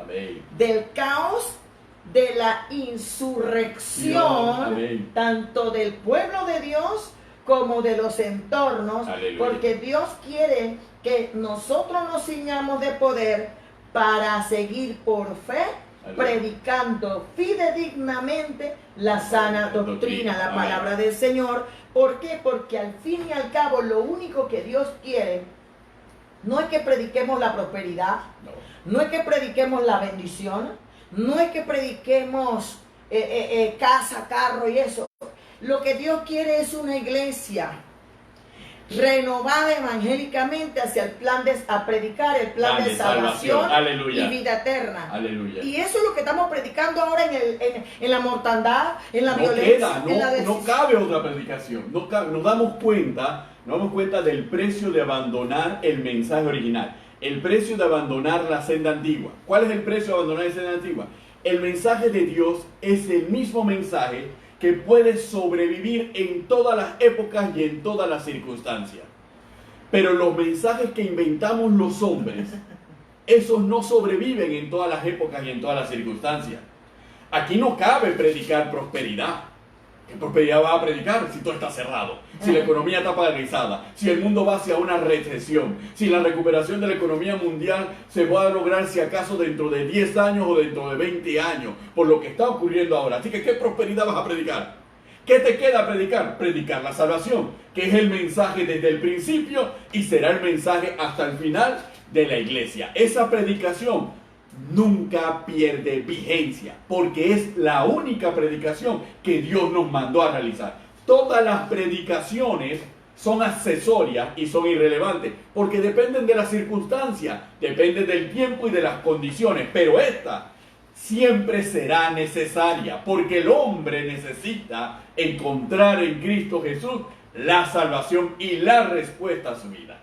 S1: Amén.
S2: del caos, de la insurrección,
S1: Amén.
S2: tanto del pueblo de Dios como de los entornos.
S1: Aleluya.
S2: Porque Dios quiere que nosotros nos ciñamos de poder para seguir por fe,
S1: Aleluya,
S2: predicando fidedignamente la sana doctrina, la
S1: Amén.
S2: palabra del Señor. ¿Por qué? Porque al fin y al cabo lo único que Dios quiere no es que prediquemos la prosperidad, no es que prediquemos la bendición, no es que prediquemos casa, carro y eso. Lo que Dios quiere es una iglesia renovada evangélicamente hacia el plan a predicar el plan de salvación.
S1: Aleluya.
S2: Y vida eterna.
S1: Aleluya.
S2: Y eso es lo que estamos predicando ahora en la mortandad, en la
S1: No
S2: violencia,
S1: queda, no cabe otra predicación. No cabe, nos damos cuenta del precio de abandonar el mensaje original. El precio de abandonar la senda antigua. ¿Cuál es el precio de abandonar la senda antigua? El mensaje de Dios es el mismo mensaje que puede sobrevivir en todas las épocas y en todas las circunstancias. Pero los mensajes que inventamos los hombres, esos no sobreviven en todas las épocas y en todas las circunstancias. Aquí no cabe predicar prosperidad. ¿Qué prosperidad vas a predicar si todo está cerrado? Si la economía está paralizada, si el mundo va hacia una recesión, si la recuperación de la economía mundial se va a lograr si acaso dentro de 10 años o dentro de 20 años, por lo que está ocurriendo ahora. Así que, ¿qué prosperidad vas a predicar? ¿Qué te queda predicar? Predicar la salvación, que es el mensaje desde el principio y será el mensaje hasta el final de la iglesia. Esa predicación nunca pierde vigencia, porque es la única predicación que Dios nos mandó a realizar. Todas las predicaciones son accesorias y son irrelevantes, porque dependen de las circunstancias, dependen del tiempo y de las condiciones, pero esta siempre será necesaria, porque el hombre necesita encontrar en Cristo Jesús la salvación y la respuesta a su vida.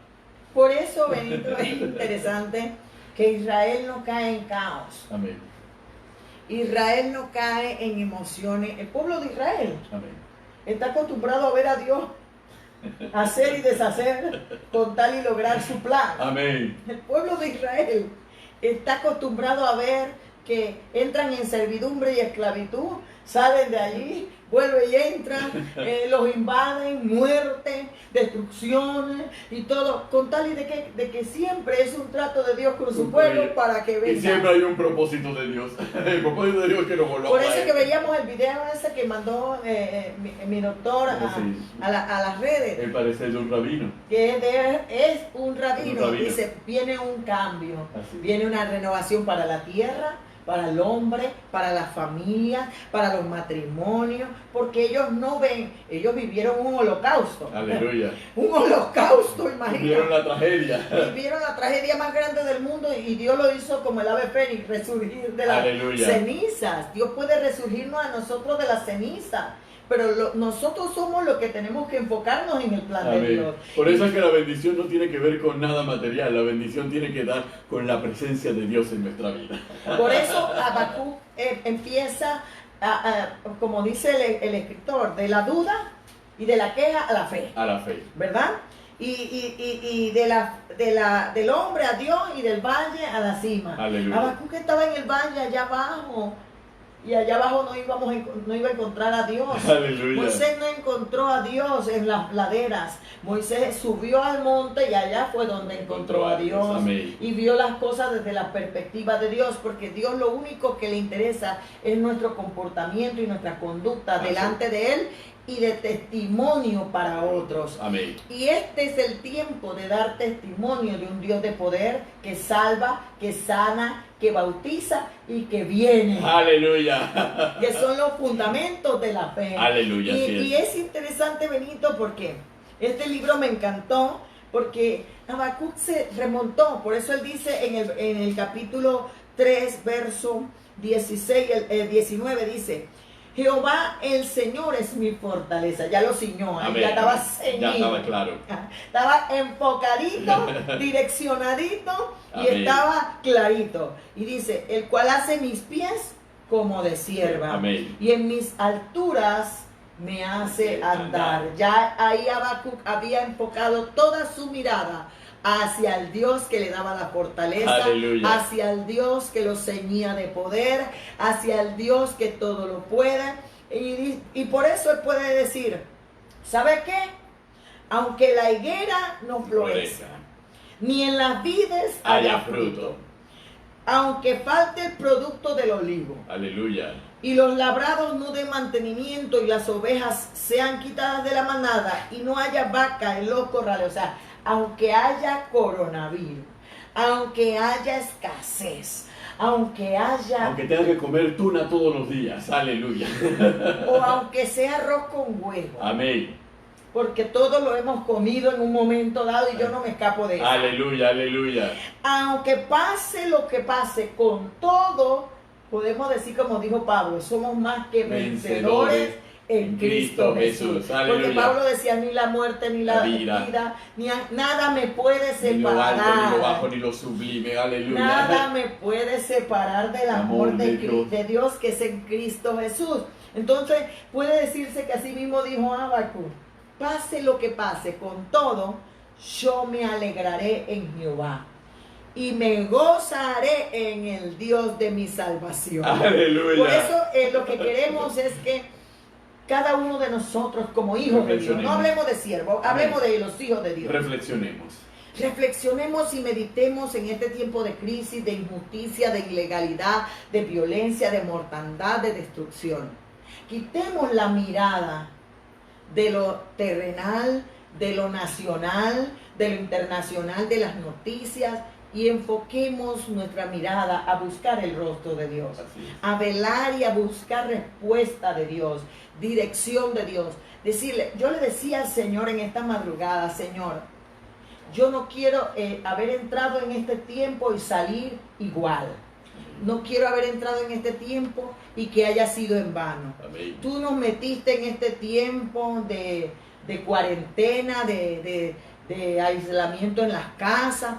S2: Por eso, Benito, es interesante que Israel no cae en caos.
S1: Amén.
S2: Israel no cae en emociones. El pueblo de Israel
S1: Amén.
S2: está acostumbrado a ver a Dios hacer y deshacer con tal y lograr su plan.
S1: Amén.
S2: El pueblo de Israel está acostumbrado a ver que entran en servidumbre y esclavitud, salen de allí, vuelven y entran, los invaden, muerte, destrucciones y todo, con tal y de que siempre es un trato de Dios con su pueblo para que venga.
S1: Y siempre hay un propósito de Dios. El propósito de Dios es que nos volvamos.
S2: Por eso es que veíamos el video ese que mandó mi doctor a las redes.
S1: El parecer de un rabino.
S2: Que es un rabino.
S1: Un rabino.
S2: Dice, viene un cambio,
S1: Así.
S2: viene una renovación para la tierra, para el hombre, para las familias, para los matrimonios, porque ellos no ven, ellos vivieron un holocausto.
S1: Aleluya.
S2: Un holocausto, imagínate.
S1: Vieron la tragedia.
S2: Vivieron la tragedia más grande del mundo y Dios lo hizo como el ave fénix, resurgir de las
S1: Aleluya.
S2: cenizas. Dios puede resurgirnos a nosotros de las cenizas, pero nosotros somos los que tenemos que enfocarnos en el plan de
S1: Amén.
S2: Dios.
S1: Por eso es que la bendición no tiene que ver con nada material, la bendición tiene que dar con la presencia de Dios en nuestra vida.
S2: Por eso Habacuc empieza, como dice el escritor, de la duda y de la queja a la fe,
S1: A la fe.
S2: ¿verdad? Y del hombre a Dios y del valle a la cima.
S1: Aleluya.
S2: Habacuc estaba en el valle allá abajo. Y allá abajo no iba a encontrar a Dios.
S1: Aleluya.
S2: Moisés no encontró a Dios en las laderas. Moisés subió al monte y allá fue donde encontró a Dios.
S1: Amén.
S2: Y vio las cosas desde la perspectiva de Dios, porque Dios lo único que le interesa es nuestro comportamiento y nuestra conducta
S1: Así.
S2: delante de Él y de testimonio para otros.
S1: Amén.
S2: Y este es el tiempo de dar testimonio de un Dios de poder que salva, que sana, que bautiza y que viene.
S1: Aleluya.
S2: Que son los fundamentos de la fe.
S1: Aleluya.
S2: Y es interesante, Benito, porque este libro me encantó, porque Habacuc se remontó. Por eso él dice en el capítulo 3, verso 16, el 19, dice: Jehová el Señor es mi fortaleza. Ya lo ciñó, ya estaba ceñido.
S1: Ya estaba claro.
S2: Estaba enfocadito, direccionadito y
S1: Amén.
S2: estaba clarito. Y dice, el cual hace mis pies como de sierva.
S1: Amén.
S2: Y en mis alturas me hace andar. Ya ahí Habacuc había enfocado toda su mirada hacia el Dios que le daba la fortaleza,
S1: Aleluya.
S2: hacia el Dios que lo ceñía de poder, hacia el Dios que todo lo puede. Y por eso él puede decir, ¿sabe qué? Aunque la higuera no florezca, ni en las vides haya fruto, aunque falte el producto del olivo,
S1: Aleluya.
S2: y los labrados no den mantenimiento y las ovejas sean quitadas de la manada y no haya vaca en los corrales, o sea, aunque haya coronavirus, aunque haya escasez, aunque
S1: tengas que comer tuna todos los días. Aleluya.
S2: o aunque sea arroz con huevo,
S1: Amén.
S2: porque todos lo hemos comido en un momento dado y yo no me escapo de eso.
S1: Aleluya. Aleluya.
S2: Aunque pase lo que pase, con todo, podemos decir como dijo Pablo, somos más que vencedores en Cristo Jesús.
S1: Aleluya.
S2: Porque Pablo decía, ni la muerte, ni la vida, nada me puede
S1: Ni lo
S2: separar.
S1: alto, ni lo bajo, ni lo sublime. Aleluya.
S2: Nada me puede separar del amor
S1: Amor de
S2: de Dios que es en Cristo Jesús. Entonces puede decirse que así mismo dijo Habacuc, pase lo que pase, con todo, yo me alegraré en Jehová y me gozaré en el Dios de mi salvación.
S1: Aleluya.
S2: Por eso lo que queremos es que cada uno de nosotros como hijos de Dios, no hablemos de siervos, hablemos de los hijos de Dios. Reflexionemos y meditemos en este tiempo de crisis, de injusticia, de ilegalidad, de violencia, de mortandad, de destrucción. Quitemos la mirada de lo terrenal, de lo nacional, de lo internacional, de las noticias, y enfoquemos nuestra mirada a buscar el rostro de Dios, a velar y a buscar respuesta de Dios, dirección de Dios. Yo le decía al Señor en esta madrugada: Señor, yo no quiero haber entrado en este tiempo y salir igual. No quiero haber entrado en este tiempo y que haya sido en vano. Amén. Tú nos metiste en este tiempo de cuarentena, de aislamiento en las casas,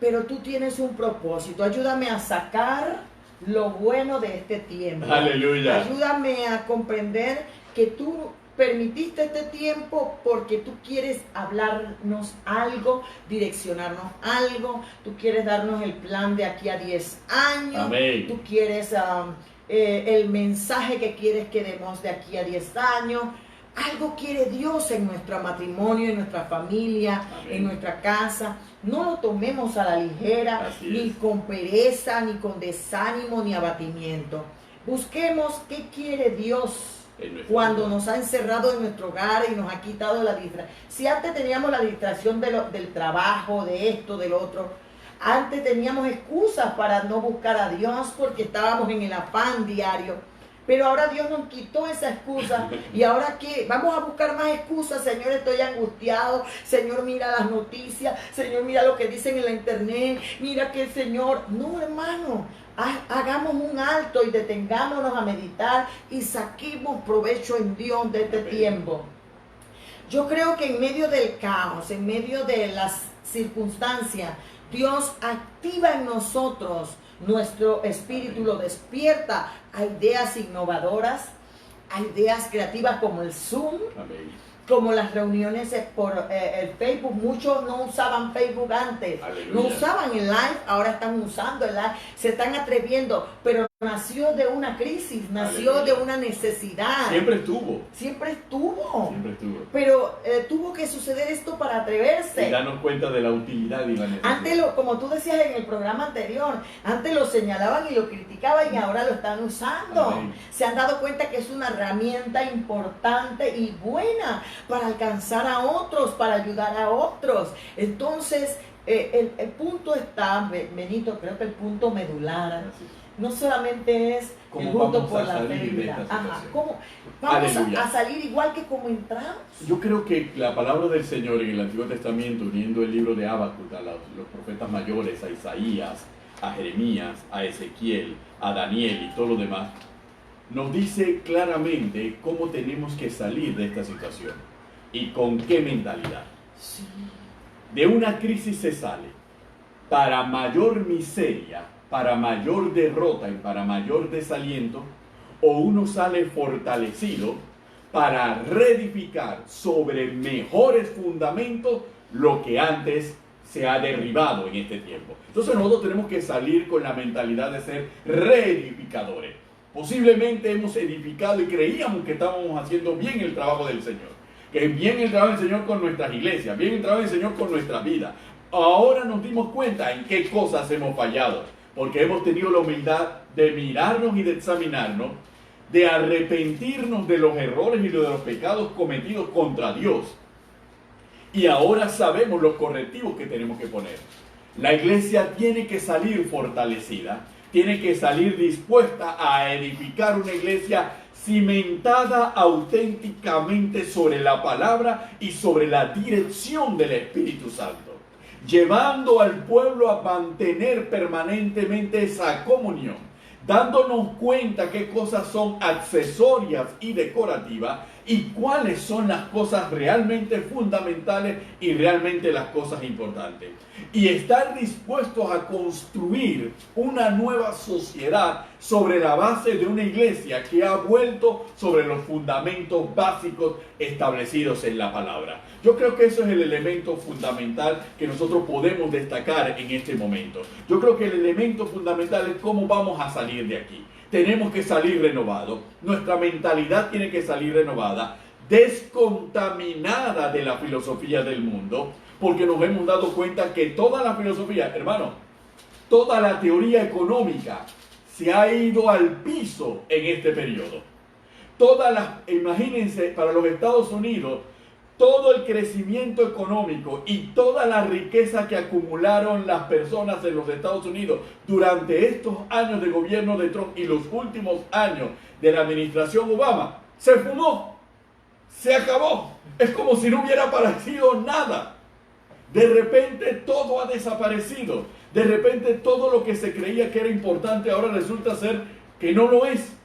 S2: pero tú tienes un propósito. Ayúdame a sacar lo bueno de este tiempo.
S1: Aleluya.
S2: Ayúdame a comprender que tú permitiste este tiempo porque tú quieres hablarnos algo, direccionarnos algo. Tú quieres darnos el plan de aquí a 10 años.
S1: Amén.
S2: Tú quieres el mensaje que quieres que demos de aquí a 10 años. Algo quiere Dios en nuestro matrimonio, en nuestra familia, amén, en nuestra casa. No lo tomemos a la ligera, ni con pereza, ni con desánimo, ni abatimiento. Busquemos qué quiere Dios cuando nos ha encerrado en nuestro hogar y nos ha quitado la distracción. Si antes teníamos la distracción del trabajo, de esto, del otro, antes teníamos excusas para no buscar a Dios porque estábamos en el afán diario. Pero ahora Dios nos quitó esa excusa. ¿Y ahora qué? Vamos a buscar más excusas. Señor, estoy angustiado. Señor, mira las noticias. Señor, mira lo que dicen en la internet. Mira que el Señor... No, hermano. Hagamos un alto y detengámonos a meditar y saquemos provecho en Dios de este tiempo. Yo creo que en medio del caos, en medio de las circunstancias, Dios activa en nosotros nuestro espíritu, lo despierta a ideas innovadoras, a ideas creativas como el Zoom, como las reuniones por el Facebook. Muchos no usaban Facebook antes, no usaban el live, ahora están usando el live, se están atreviendo, pero nació de una crisis, nació de una necesidad.
S1: Siempre estuvo.
S2: Pero tuvo que suceder esto para atreverse.
S1: Y darnos cuenta de la utilidad y la necesidad.
S2: Antes, como tú decías en el programa anterior, antes lo señalaban y lo criticaban y ahora lo están usando. Amén. Se han dado cuenta que es una herramienta importante y buena para alcanzar a otros, para ayudar a otros. Entonces, el punto está, Benito, creo que el punto medular, no solamente es el junto por la fe. ¿Cómo vamos a salir igual que como entramos?
S1: Yo creo que la palabra del Señor en el Antiguo Testamento, uniendo el libro de Habacuc a los profetas mayores, a Isaías, a Jeremías, a Ezequiel, a Daniel y todo lo demás, nos dice claramente cómo tenemos que salir de esta situación y con qué mentalidad.
S2: Sí.
S1: De una crisis se sale para mayor miseria, para mayor derrota y para mayor desaliento, o uno sale fortalecido para reedificar sobre mejores fundamentos lo que antes se ha derribado en este tiempo. Entonces nosotros tenemos que salir con la mentalidad de ser reedificadores. Posiblemente hemos edificado y creíamos que estábamos haciendo bien el trabajo del Señor, que bien el trabajo del Señor con nuestras iglesias, bien el trabajo del Señor con nuestra vida. Ahora nos dimos cuenta en qué cosas hemos fallado, porque hemos tenido la humildad de mirarnos y de examinarnos, de arrepentirnos de los errores y de los pecados cometidos contra Dios. Y ahora sabemos los correctivos que tenemos que poner. La iglesia tiene que salir fortalecida, tiene que salir dispuesta a edificar una iglesia cimentada auténticamente sobre la palabra y sobre la dirección del Espíritu Santo, llevando al pueblo a mantener permanentemente esa comunión, dándonos cuenta qué cosas son accesorias y decorativas y cuáles son las cosas realmente fundamentales y realmente las cosas importantes. Y estar dispuestos a construir una nueva sociedad sobre la base de una iglesia que ha vuelto sobre los fundamentos básicos establecidos en la palabra. Yo creo que eso es el elemento fundamental que nosotros podemos destacar en este momento. Yo creo que el elemento fundamental es cómo vamos a salir de aquí. tenemos que salir renovados. Nuestra mentalidad tiene que salir renovada, descontaminada de la filosofía del mundo, porque nos hemos dado cuenta que toda la filosofía, hermano, toda la teoría económica se ha ido al piso en este periodo. Imagínense, para los Estados Unidos, todo el crecimiento económico y toda la riqueza que acumularon las personas en los Estados Unidos durante estos años de gobierno de Trump y los últimos años de la administración Obama, se fumó, se acabó. Es como si no hubiera aparecido nada. De repente todo ha desaparecido. De repente todo lo que se creía que era importante ahora resulta ser que no lo es.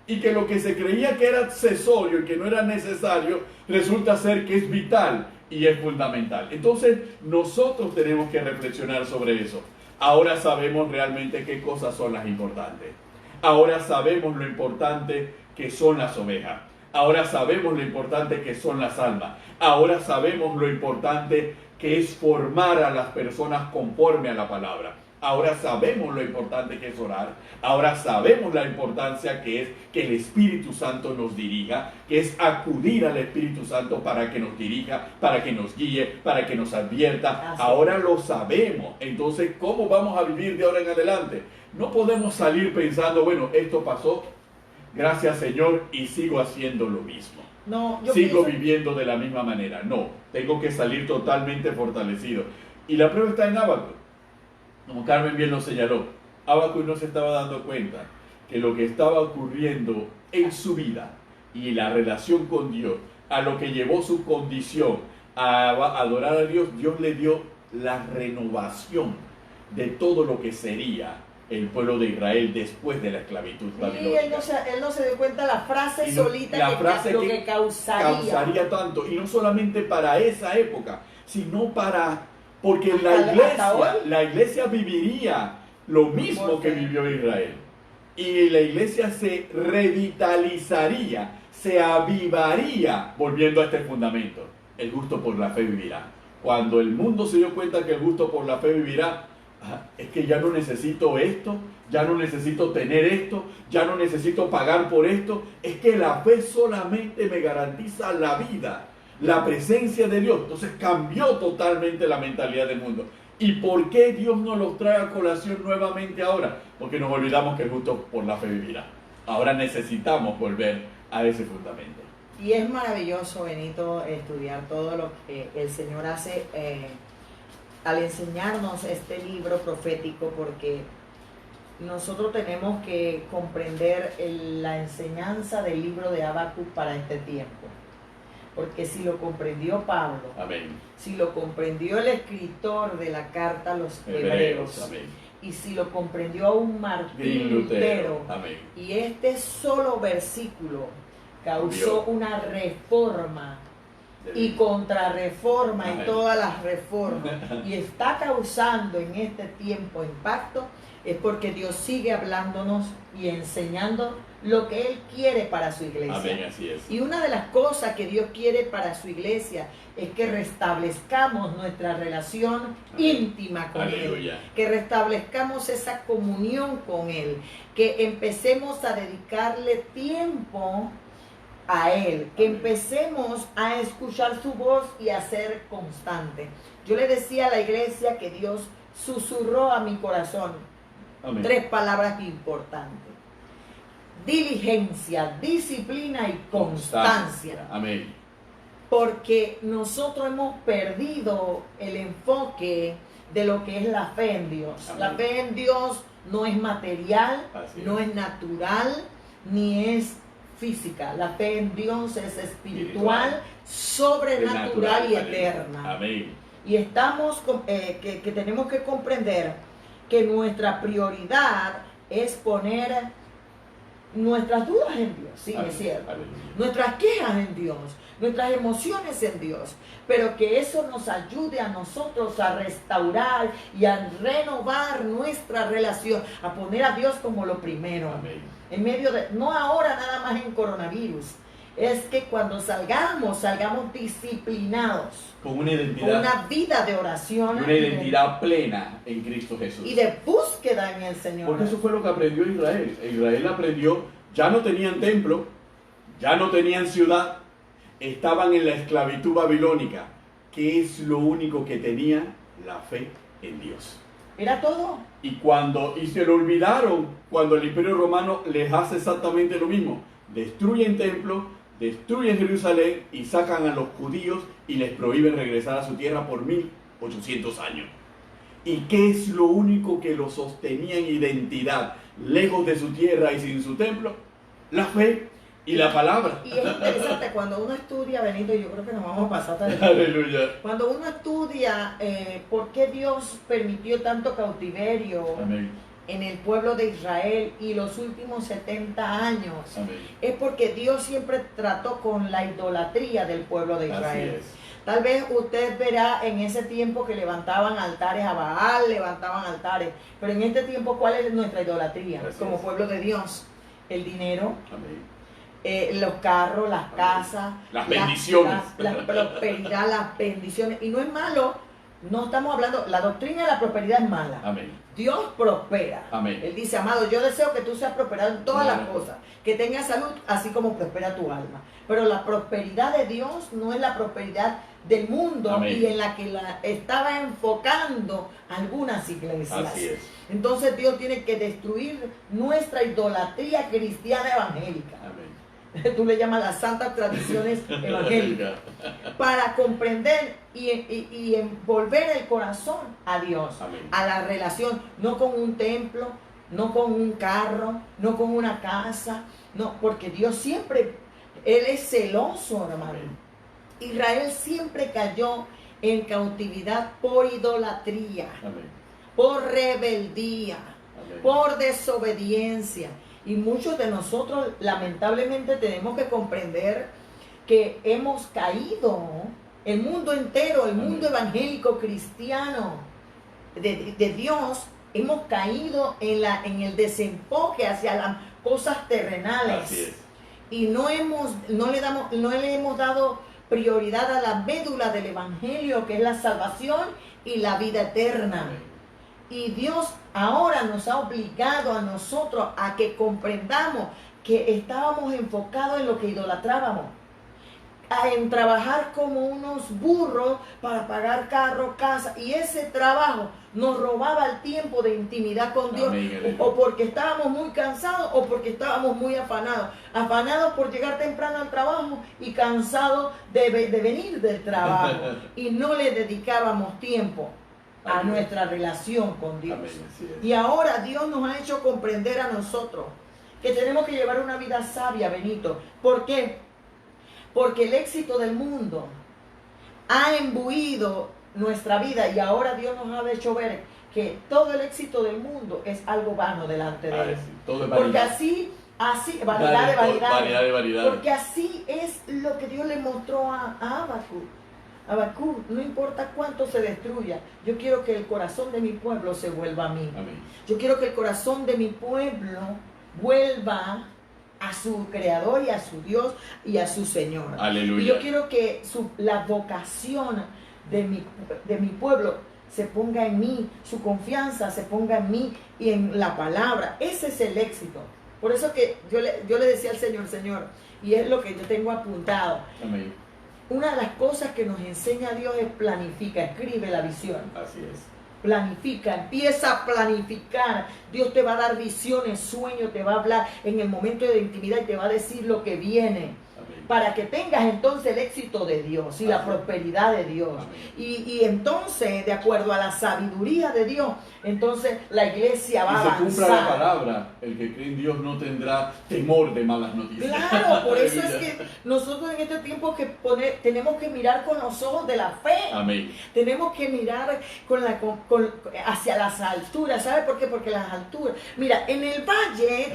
S1: Y que lo que se creía que era accesorio y que no era necesario, resulta ser que es vital y es fundamental. Entonces, nosotros tenemos que reflexionar sobre eso. Ahora sabemos realmente qué cosas son las importantes. Ahora sabemos lo importante que son las ovejas. Ahora sabemos lo importante que son las almas. Ahora sabemos lo importante que es formar a las personas conforme a la palabra. Ahora sabemos lo importante que es orar. Ahora sabemos la importancia que es que el Espíritu Santo nos dirija, que es acudir al Espíritu Santo para que nos dirija, para que nos guíe, para que nos advierta. Ahora lo sabemos. Entonces, ¿cómo vamos a vivir de ahora en adelante? No podemos salir pensando, bueno, esto pasó, gracias Señor, y sigo haciendo lo mismo.
S2: No,
S1: sigo viviendo de la misma manera. No, tengo que salir totalmente fortalecido. Y la prueba está en Habacuc. Como Carmen bien lo señaló, Habacuc no se estaba dando cuenta que lo que estaba ocurriendo en su vida y la relación con Dios, a lo que llevó su condición a adorar a Dios, Dios le dio la renovación de todo lo que sería el pueblo de Israel después de la esclavitud babilónica.
S2: Y él no se dio cuenta la frase solita que
S1: causaría tanto, y no solamente para esa época, sino para... Porque la iglesia viviría lo mismo que vivió Israel. Y la iglesia se revitalizaría, se avivaría, volviendo a este fundamento. El justo por la fe vivirá. Cuando el mundo se dio cuenta que el justo por la fe vivirá, es que ya no necesito esto, ya no necesito tener esto, ya no necesito pagar por esto. Es que la fe solamente me garantiza la vida, la presencia de Dios. Entonces cambió totalmente la mentalidad del mundo. ¿Y por qué Dios nos los trae a colación nuevamente ahora? Porque nos olvidamos que el justo por la fe vivirá. Ahora necesitamos volver a ese fundamento.
S2: Y es maravilloso, Benito, estudiar todo lo que el Señor hace al enseñarnos este libro profético, porque nosotros tenemos que comprender la enseñanza del libro de Habacuc para este tiempo. Porque si lo comprendió Pablo,
S1: amén,
S2: si lo comprendió el escritor de la carta a los Hebreos,
S1: amén,
S2: y si lo comprendió aún Martín Lutero,
S1: amén,
S2: y este solo versículo causó una reforma y contrarreforma en todas las reformas, y está causando en este tiempo impacto, es porque Dios sigue hablándonos y enseñando lo que Él quiere para su iglesia.
S1: Amén, así es.
S2: Y una de las cosas que Dios quiere para su iglesia es que restablezcamos nuestra relación íntima con Él, que restablezcamos esa comunión con Él, que empecemos a dedicarle tiempo a Él, que empecemos a escuchar su voz y a ser constante. Yo le decía a la iglesia que Dios susurró a mi corazón tres palabras importantes: diligencia, disciplina y constancia.
S1: Amén.
S2: Porque nosotros hemos perdido el enfoque de lo que es la fe en Dios. Amén. La fe en Dios no es material, no es natural, ni es física. La fe en Dios es espiritual, sobrenatural y eterna.
S1: Amén.
S2: Y estamos que tenemos que comprender que nuestra prioridad es poner nuestras dudas en Dios, sí, es cierto, nuestras quejas en Dios, nuestras emociones en Dios, pero que eso nos ayude a nosotros a restaurar y a renovar nuestra relación, a poner a Dios como lo primero.
S1: Amén.
S2: En medio de, no ahora nada más en coronavirus, es que cuando salgamos disciplinados,
S1: con una
S2: con
S1: identidad,
S2: una vida de oración
S1: una identidad plena en Cristo Jesús.
S2: y de búsqueda en el Señor.
S1: Porque eso fue lo que aprendió Israel. Israel aprendió, ya no tenían templo, ya no tenían ciudad, estaban en la esclavitud babilónica. ¿Qué es lo único que tenían? La fe en Dios.
S2: Era todo.
S1: Y se lo olvidaron cuando el Imperio Romano les hace exactamente lo mismo. Destruyen templos, destruyen Jerusalén y sacan a los judíos y les prohíben regresar a su tierra por 1800 años. ¿Y qué es lo único que los sostenía en identidad, lejos de su tierra y sin su templo? La fe y la palabra.
S2: Y es interesante cuando uno estudia, Benito, yo creo que nos vamos a pasar hasta
S1: Aleluya.
S2: cuando uno estudia por qué Dios permitió tanto cautiverio
S1: Amén.
S2: en el pueblo de Israel y los últimos 70 años,
S1: Amén.
S2: es porque Dios siempre trató con la idolatría del pueblo de Israel.
S1: Así es.
S2: Tal vez usted verá en ese tiempo que levantaban altares a Baal, levantaban altares, pero en este tiempo, ¿cuál es nuestra idolatría
S1: Así
S2: como
S1: es.
S2: pueblo de Dios? El dinero,
S1: Amén.
S2: los carros, las
S1: Amén.
S2: casas,
S1: Las bendiciones.
S2: la prosperidad, las bendiciones. Y no es malo, no estamos hablando, la doctrina de la prosperidad es mala.
S1: Amén.
S2: Dios prospera.
S1: Amén.
S2: Él dice, amado, yo deseo que tú seas prosperado en todas las
S1: Amén.
S2: cosas, que tengas salud, así como prospera tu alma. Pero la prosperidad de Dios no es la prosperidad del mundo.
S1: Amén.
S2: Y en la que la estaba enfocando algunas iglesias.
S1: Así es.
S2: Entonces Dios tiene que destruir nuestra idolatría cristiana evangélica.
S1: Amén.
S2: Tú le llamas las santas tradiciones evangélicas, para comprender y envolver el corazón a Dios,
S1: Amén.
S2: a la relación, no con un templo, no con un carro, no con una casa, no, porque Dios siempre, Él es celoso, hermano.
S1: Amén.
S2: Israel siempre cayó en cautividad por idolatría,
S1: Amén.
S2: por rebeldía,
S1: Amén.
S2: por desobediencia. Y muchos de nosotros lamentablemente tenemos que comprender que hemos caído, el mundo entero, el mundo evangélico cristiano de Dios, hemos caído en el desenfoque hacia las cosas terrenales.
S1: Así es.
S2: Y no le hemos dado prioridad a la médula del evangelio, que es la salvación y la vida eterna.
S1: Amén.
S2: Y Dios ahora nos ha obligado a nosotros a que comprendamos que estábamos enfocados en lo que idolatrábamos, en trabajar como unos burros para pagar carro, casa, y ese trabajo nos robaba el tiempo de intimidad con Dios.
S1: Amén.
S2: O porque estábamos muy cansados o porque estábamos muy afanados por llegar temprano al trabajo y cansados de venir del trabajo, y no le dedicábamos tiempo a
S1: Amén.
S2: nuestra relación con Dios.
S1: Amén. Así es.
S2: Y ahora Dios nos ha hecho comprender a nosotros que tenemos que llevar una vida sabia, Benito. ¿Por qué? Porque el éxito del mundo ha imbuido nuestra vida, y ahora Dios nos ha hecho ver que todo el éxito del mundo es algo vano delante de Él.
S1: Sí, todo es
S2: Porque
S1: vanidad.
S2: así, vanidad de vanidades.
S1: Vanidad de vanidades.
S2: Porque así es lo que Dios le mostró a Habacuc. Habacuc, no importa cuánto se destruya, yo quiero que el corazón de mi pueblo se vuelva a mí.
S1: Amén.
S2: Yo quiero que el corazón de mi pueblo vuelva a su Creador y a su Dios y a su Señor.
S1: Aleluya.
S2: Y yo quiero que la vocación de mi pueblo se ponga en mí, su confianza se ponga en mí y en la palabra. Ese es el éxito. Por eso que yo le decía al Señor, y es lo que yo tengo apuntado.
S1: Amén.
S2: Una de las cosas que nos enseña Dios es planifica, escribe la visión.
S1: Así es.
S2: Planifica, empieza a planificar. Dios te va a dar visiones, sueños, te va a hablar en el momento de intimidad y te va a decir lo que viene.
S1: Amén.
S2: Para que tengas entonces el éxito de Dios y la
S1: Amén.
S2: prosperidad de Dios.
S1: Amén.
S2: Y entonces, de acuerdo a la sabiduría de Dios, entonces la iglesia va a
S1: Y se
S2: avanzar.
S1: cumpla la palabra. El que cree en Dios no tendrá temor de malas noticias.
S2: Claro, por eso es
S1: Aleluya.
S2: que nosotros en este tiempo tenemos que mirar con los ojos de la fe.
S1: Amén.
S2: Tenemos que mirar hacia las alturas. ¿Sabe por qué? Porque las alturas. Mira, en el valle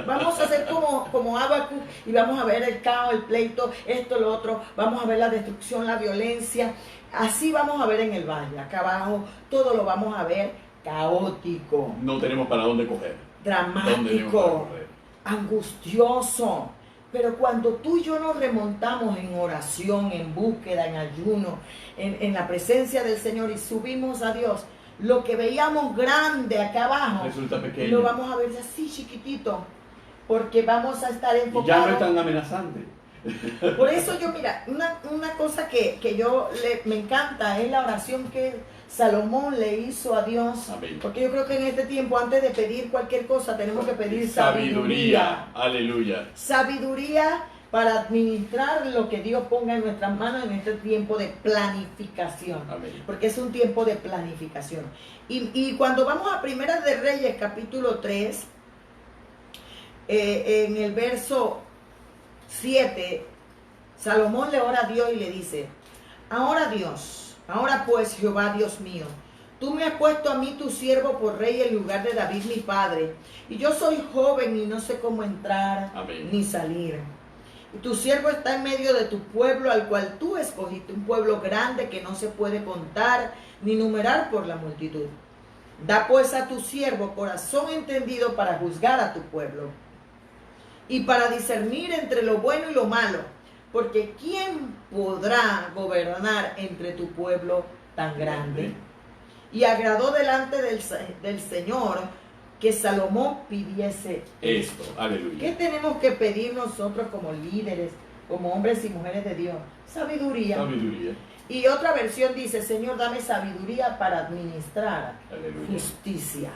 S2: vamos a hacer como Habacuc y vamos a ver el caos, el pleito, esto, lo otro. Vamos a ver la destrucción, la violencia. Así vamos a ver en el valle. Acá abajo todo lo vamos a ver caótico,
S1: No tenemos para dónde coger. ¿Dónde tenemos para
S2: dramático,
S1: correr?
S2: angustioso. Pero cuando tú y yo nos remontamos en oración, en búsqueda, en ayuno, en la presencia del Señor y subimos a Dios, lo que veíamos grande acá abajo,
S1: resulta pequeño.
S2: lo vamos a ver así chiquitito, porque vamos a estar enfocados.
S1: Y ya no es tan amenazante.
S2: Por eso yo, mira, una cosa que me encanta es la oración que Salomón le hizo a Dios.
S1: Amén.
S2: Porque yo creo que en este tiempo, antes de pedir cualquier cosa, tenemos que pedir
S1: sabiduría. Aleluya.
S2: Sabiduría para administrar lo que Dios ponga en nuestras manos en este tiempo de planificación.
S1: Amén.
S2: Porque es un tiempo de planificación. Y cuando vamos a Primera de Reyes, capítulo 3, en el verso 7, Salomón le ora a Dios y le dice: ahora pues Jehová Dios mío, tú me has puesto a mí tu siervo por rey en lugar de David mi padre, y yo soy joven y no sé cómo entrar
S1: Amén.
S2: ni salir. Y tu siervo está en medio de tu pueblo al cual tú escogiste, un pueblo grande que no se puede contar ni numerar por la multitud. Da pues a tu siervo corazón entendido para juzgar a tu pueblo y para discernir entre lo bueno y lo malo, porque ¿quién podrá gobernar entre tu pueblo tan grande? Y agradó delante del Señor que Salomón pidiese
S1: esto. Aleluya.
S2: ¿Qué tenemos que pedir nosotros como líderes, como hombres y mujeres de Dios? Sabiduría.
S1: Sabiduría.
S2: Y otra versión dice: Señor, dame sabiduría para administrar
S1: Aleluya.
S2: justicia.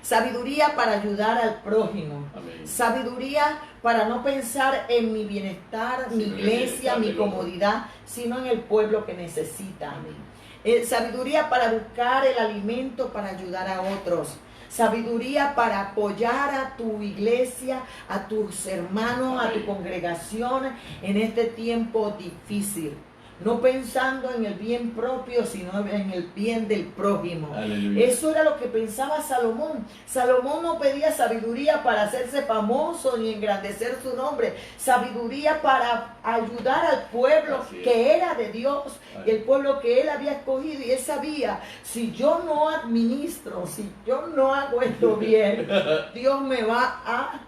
S2: Sabiduría para ayudar al prójimo.
S1: Amén.
S2: Sabiduría para no pensar en mi bienestar, mi iglesia, mi comodidad, sino en el pueblo que necesita.
S1: Amén.
S2: Sabiduría para buscar el alimento para ayudar a otros. Sabiduría para apoyar a tu iglesia, a tus hermanos, a tu congregación en este tiempo difícil. No pensando en el bien propio, sino en el bien del prójimo.
S1: Aleluya.
S2: Eso era lo que pensaba Salomón. Salomón no pedía sabiduría para hacerse famoso ni engrandecer su nombre. Sabiduría para ayudar al pueblo que era de Dios, y el pueblo que él había escogido. Y él sabía: si yo no administro, si yo no hago esto bien, Dios me va a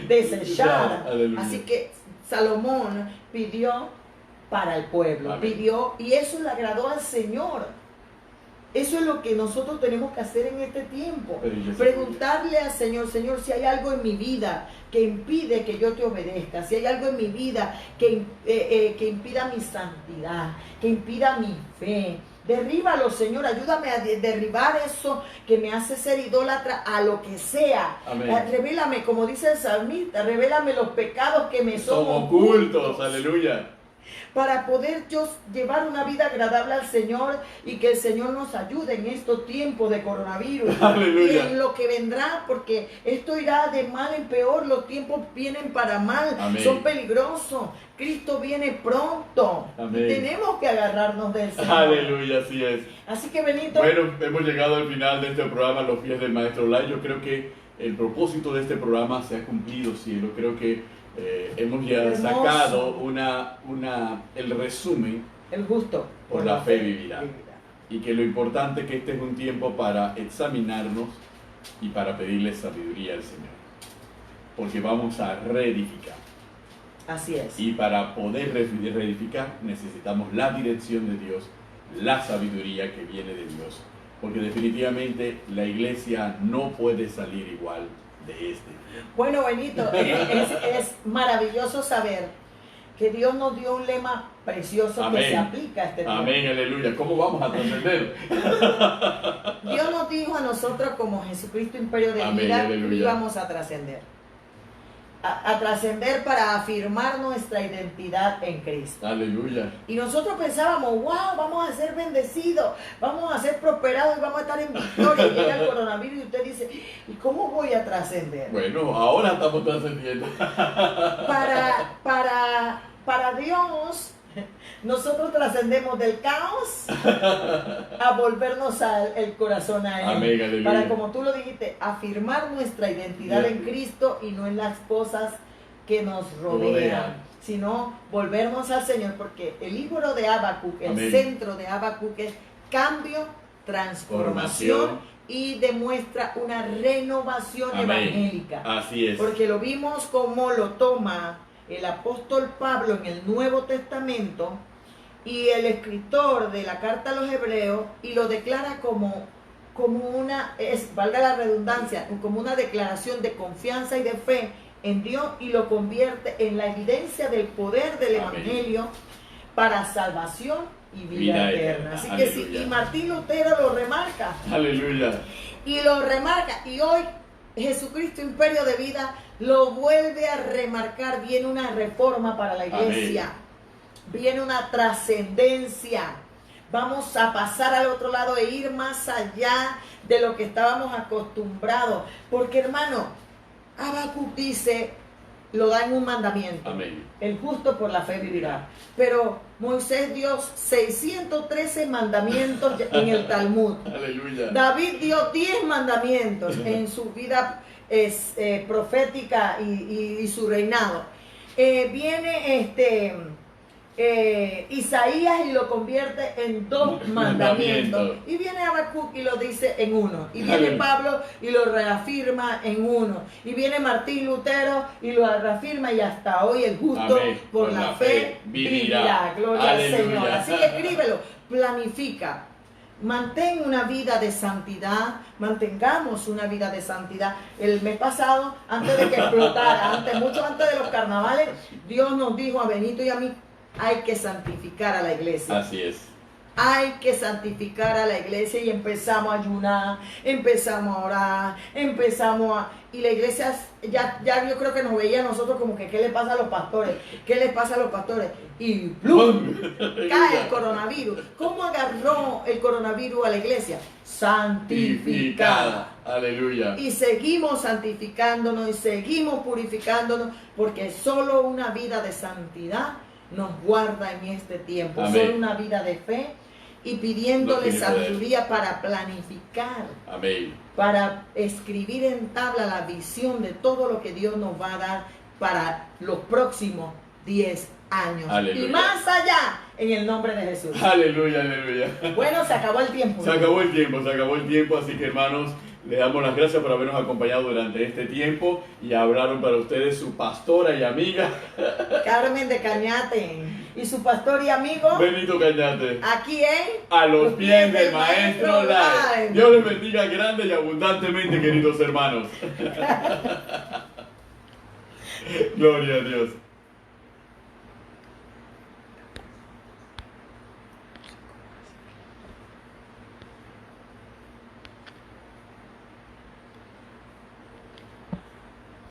S2: desechar.
S1: Aleluya.
S2: Así que Salomón pidió para el pueblo.
S1: Amén.
S2: Pidió, y eso le agradó al Señor. Eso es lo que nosotros tenemos que hacer en este tiempo. Preguntarle al Señor: Señor, si hay algo en mi vida que impide que yo te obedezca, si hay algo en mi vida que impida mi santidad, que impida mi fe, derríbalo, Señor. Ayúdame a derribar eso que me hace ser idólatra a lo que sea.
S1: Amén.
S2: Revélame, como dice el salmista, revélame los pecados que me son
S1: ocultos. Aleluya.
S2: Para poder yo llevar una vida agradable al Señor, y que el Señor nos ayude en estos tiempos de coronavirus.
S1: Aleluya.
S2: Y en lo que vendrá, porque esto irá de mal en peor. Los tiempos vienen para mal.
S1: Amén.
S2: Son peligrosos. Cristo viene pronto.
S1: Amén.
S2: Y tenemos que agarrarnos del Señor.
S1: Aleluya, así es.
S2: Así que, Benito.
S1: Bueno, hemos llegado al final de este programa, Los Pies del Maestro Lai. Yo creo que el propósito de este programa se ha cumplido, cielo. Creo que hemos ya
S2: Hermoso.
S1: sacado el resumen.
S2: El justo
S1: por la fe vivirá. Y que lo importante es que este es un tiempo para examinarnos y para pedirle sabiduría al Señor. Porque vamos a reedificar.
S2: Así es.
S1: Y para poder reedificar necesitamos la dirección de Dios, la sabiduría que viene de Dios. Porque definitivamente la iglesia no puede salir igual de este.
S2: Bueno, Benito, es maravilloso saber que Dios nos dio un lema precioso. Amén. Que se aplica a este tiempo.
S1: Amén, aleluya. ¿Cómo vamos a trascender?
S2: Dios nos dijo a nosotros, como Jesucristo Imperio de
S1: Amén,
S2: Vida,
S1: aleluya.
S2: que íbamos a trascender. A trascender para afirmar nuestra identidad en Cristo.
S1: Aleluya.
S2: Y nosotros pensábamos: wow, vamos a ser bendecidos, vamos a ser prosperados y vamos a estar en victoria. Y llega el coronavirus y usted dice: ¿y cómo voy a trascender?
S1: Bueno, ahora estamos trascendiendo.
S2: Para Dios, nosotros trascendemos del caos a volvernos el corazón a Él.
S1: Amén, aleluya.
S2: Para, como tú lo dijiste, afirmar nuestra identidad en Cristo y no en las cosas que nos rodean, sino volvernos al Señor, porque el libro de Habacuc, el centro de Habacuc es cambio, transformación y demuestra una renovación
S1: Amén.
S2: evangélica.
S1: Así es.
S2: Porque lo vimos como lo toma el apóstol Pablo en el Nuevo Testamento y el escritor de la carta a los Hebreos, y lo declara como una, valga la redundancia, como una declaración de confianza y de fe en Dios, y lo convierte en la evidencia del poder del
S1: Amén.
S2: Evangelio para salvación y vida eterna. Así que sí,
S1: Aleluya.
S2: y Martín Lutero lo remarca.
S1: Aleluya.
S2: Y lo remarca, y hoy Jesucristo Imperio de Vida lo vuelve a remarcar. Viene una reforma para la iglesia, viene una trascendencia. Vamos a pasar al otro lado e ir más allá de lo que estábamos acostumbrados. Porque, hermano, Habacuc dice, lo da en un mandamiento:
S1: Amén.
S2: el justo por la fe vivirá. Pero Moisés dio 613 mandamientos en el Talmud.
S1: Aleluya.
S2: David dio 10 mandamientos en su vida profética y su reinado. Viene Isaías y lo convierte en 2 mandamientos. Y viene Habacuc y lo dice en 1. Y viene
S1: Aleluya.
S2: Pablo y lo reafirma en 1. Y viene Martín Lutero y lo reafirma, y hasta hoy el justo
S1: Amén.
S2: por la fe vivirá. Gloria
S1: Aleluya.
S2: al Señor. Así que escríbelo, planifica. Mantén una vida de santidad, mantengamos una vida de santidad. El mes pasado, antes de que explotara, mucho antes de los carnavales, Dios nos dijo a Benito y a mí: hay que santificar a la iglesia.
S1: Así es.
S2: Hay que santificar a la iglesia, y empezamos a ayunar, empezamos a orar, y la iglesia ya yo creo que nos veía a nosotros como que ¿qué le pasa a los pastores? ¿Qué les pasa a los pastores? Y ¡plum! Cae el coronavirus. ¿Cómo agarró el coronavirus a la iglesia? Santificada.
S1: Aleluya.
S2: Y seguimos santificándonos y seguimos purificándonos, porque solo una vida de santidad nos guarda en este tiempo.
S1: Amén.
S2: Solo una vida de fe y pidiéndole sabiduría para planificar,
S1: Amén.
S2: para escribir en tabla la visión de todo lo que Dios nos va a dar para los próximos 10 años.
S1: Aleluya.
S2: Y más allá, en el nombre de Jesús.
S1: Aleluya, aleluya.
S2: Bueno, se acabó el tiempo.
S1: Se acabó el tiempo, así que, hermanos, le damos las gracias por habernos acompañado durante este tiempo, y hablaron para ustedes su pastora y amiga
S2: Carmen de Cañate y su pastor y amigo
S1: Benito Cañate.
S2: aquí en
S1: A los pies del Maestro
S2: Live.
S1: Live. Dios les bendiga grande y abundantemente, queridos hermanos. Gloria a Dios.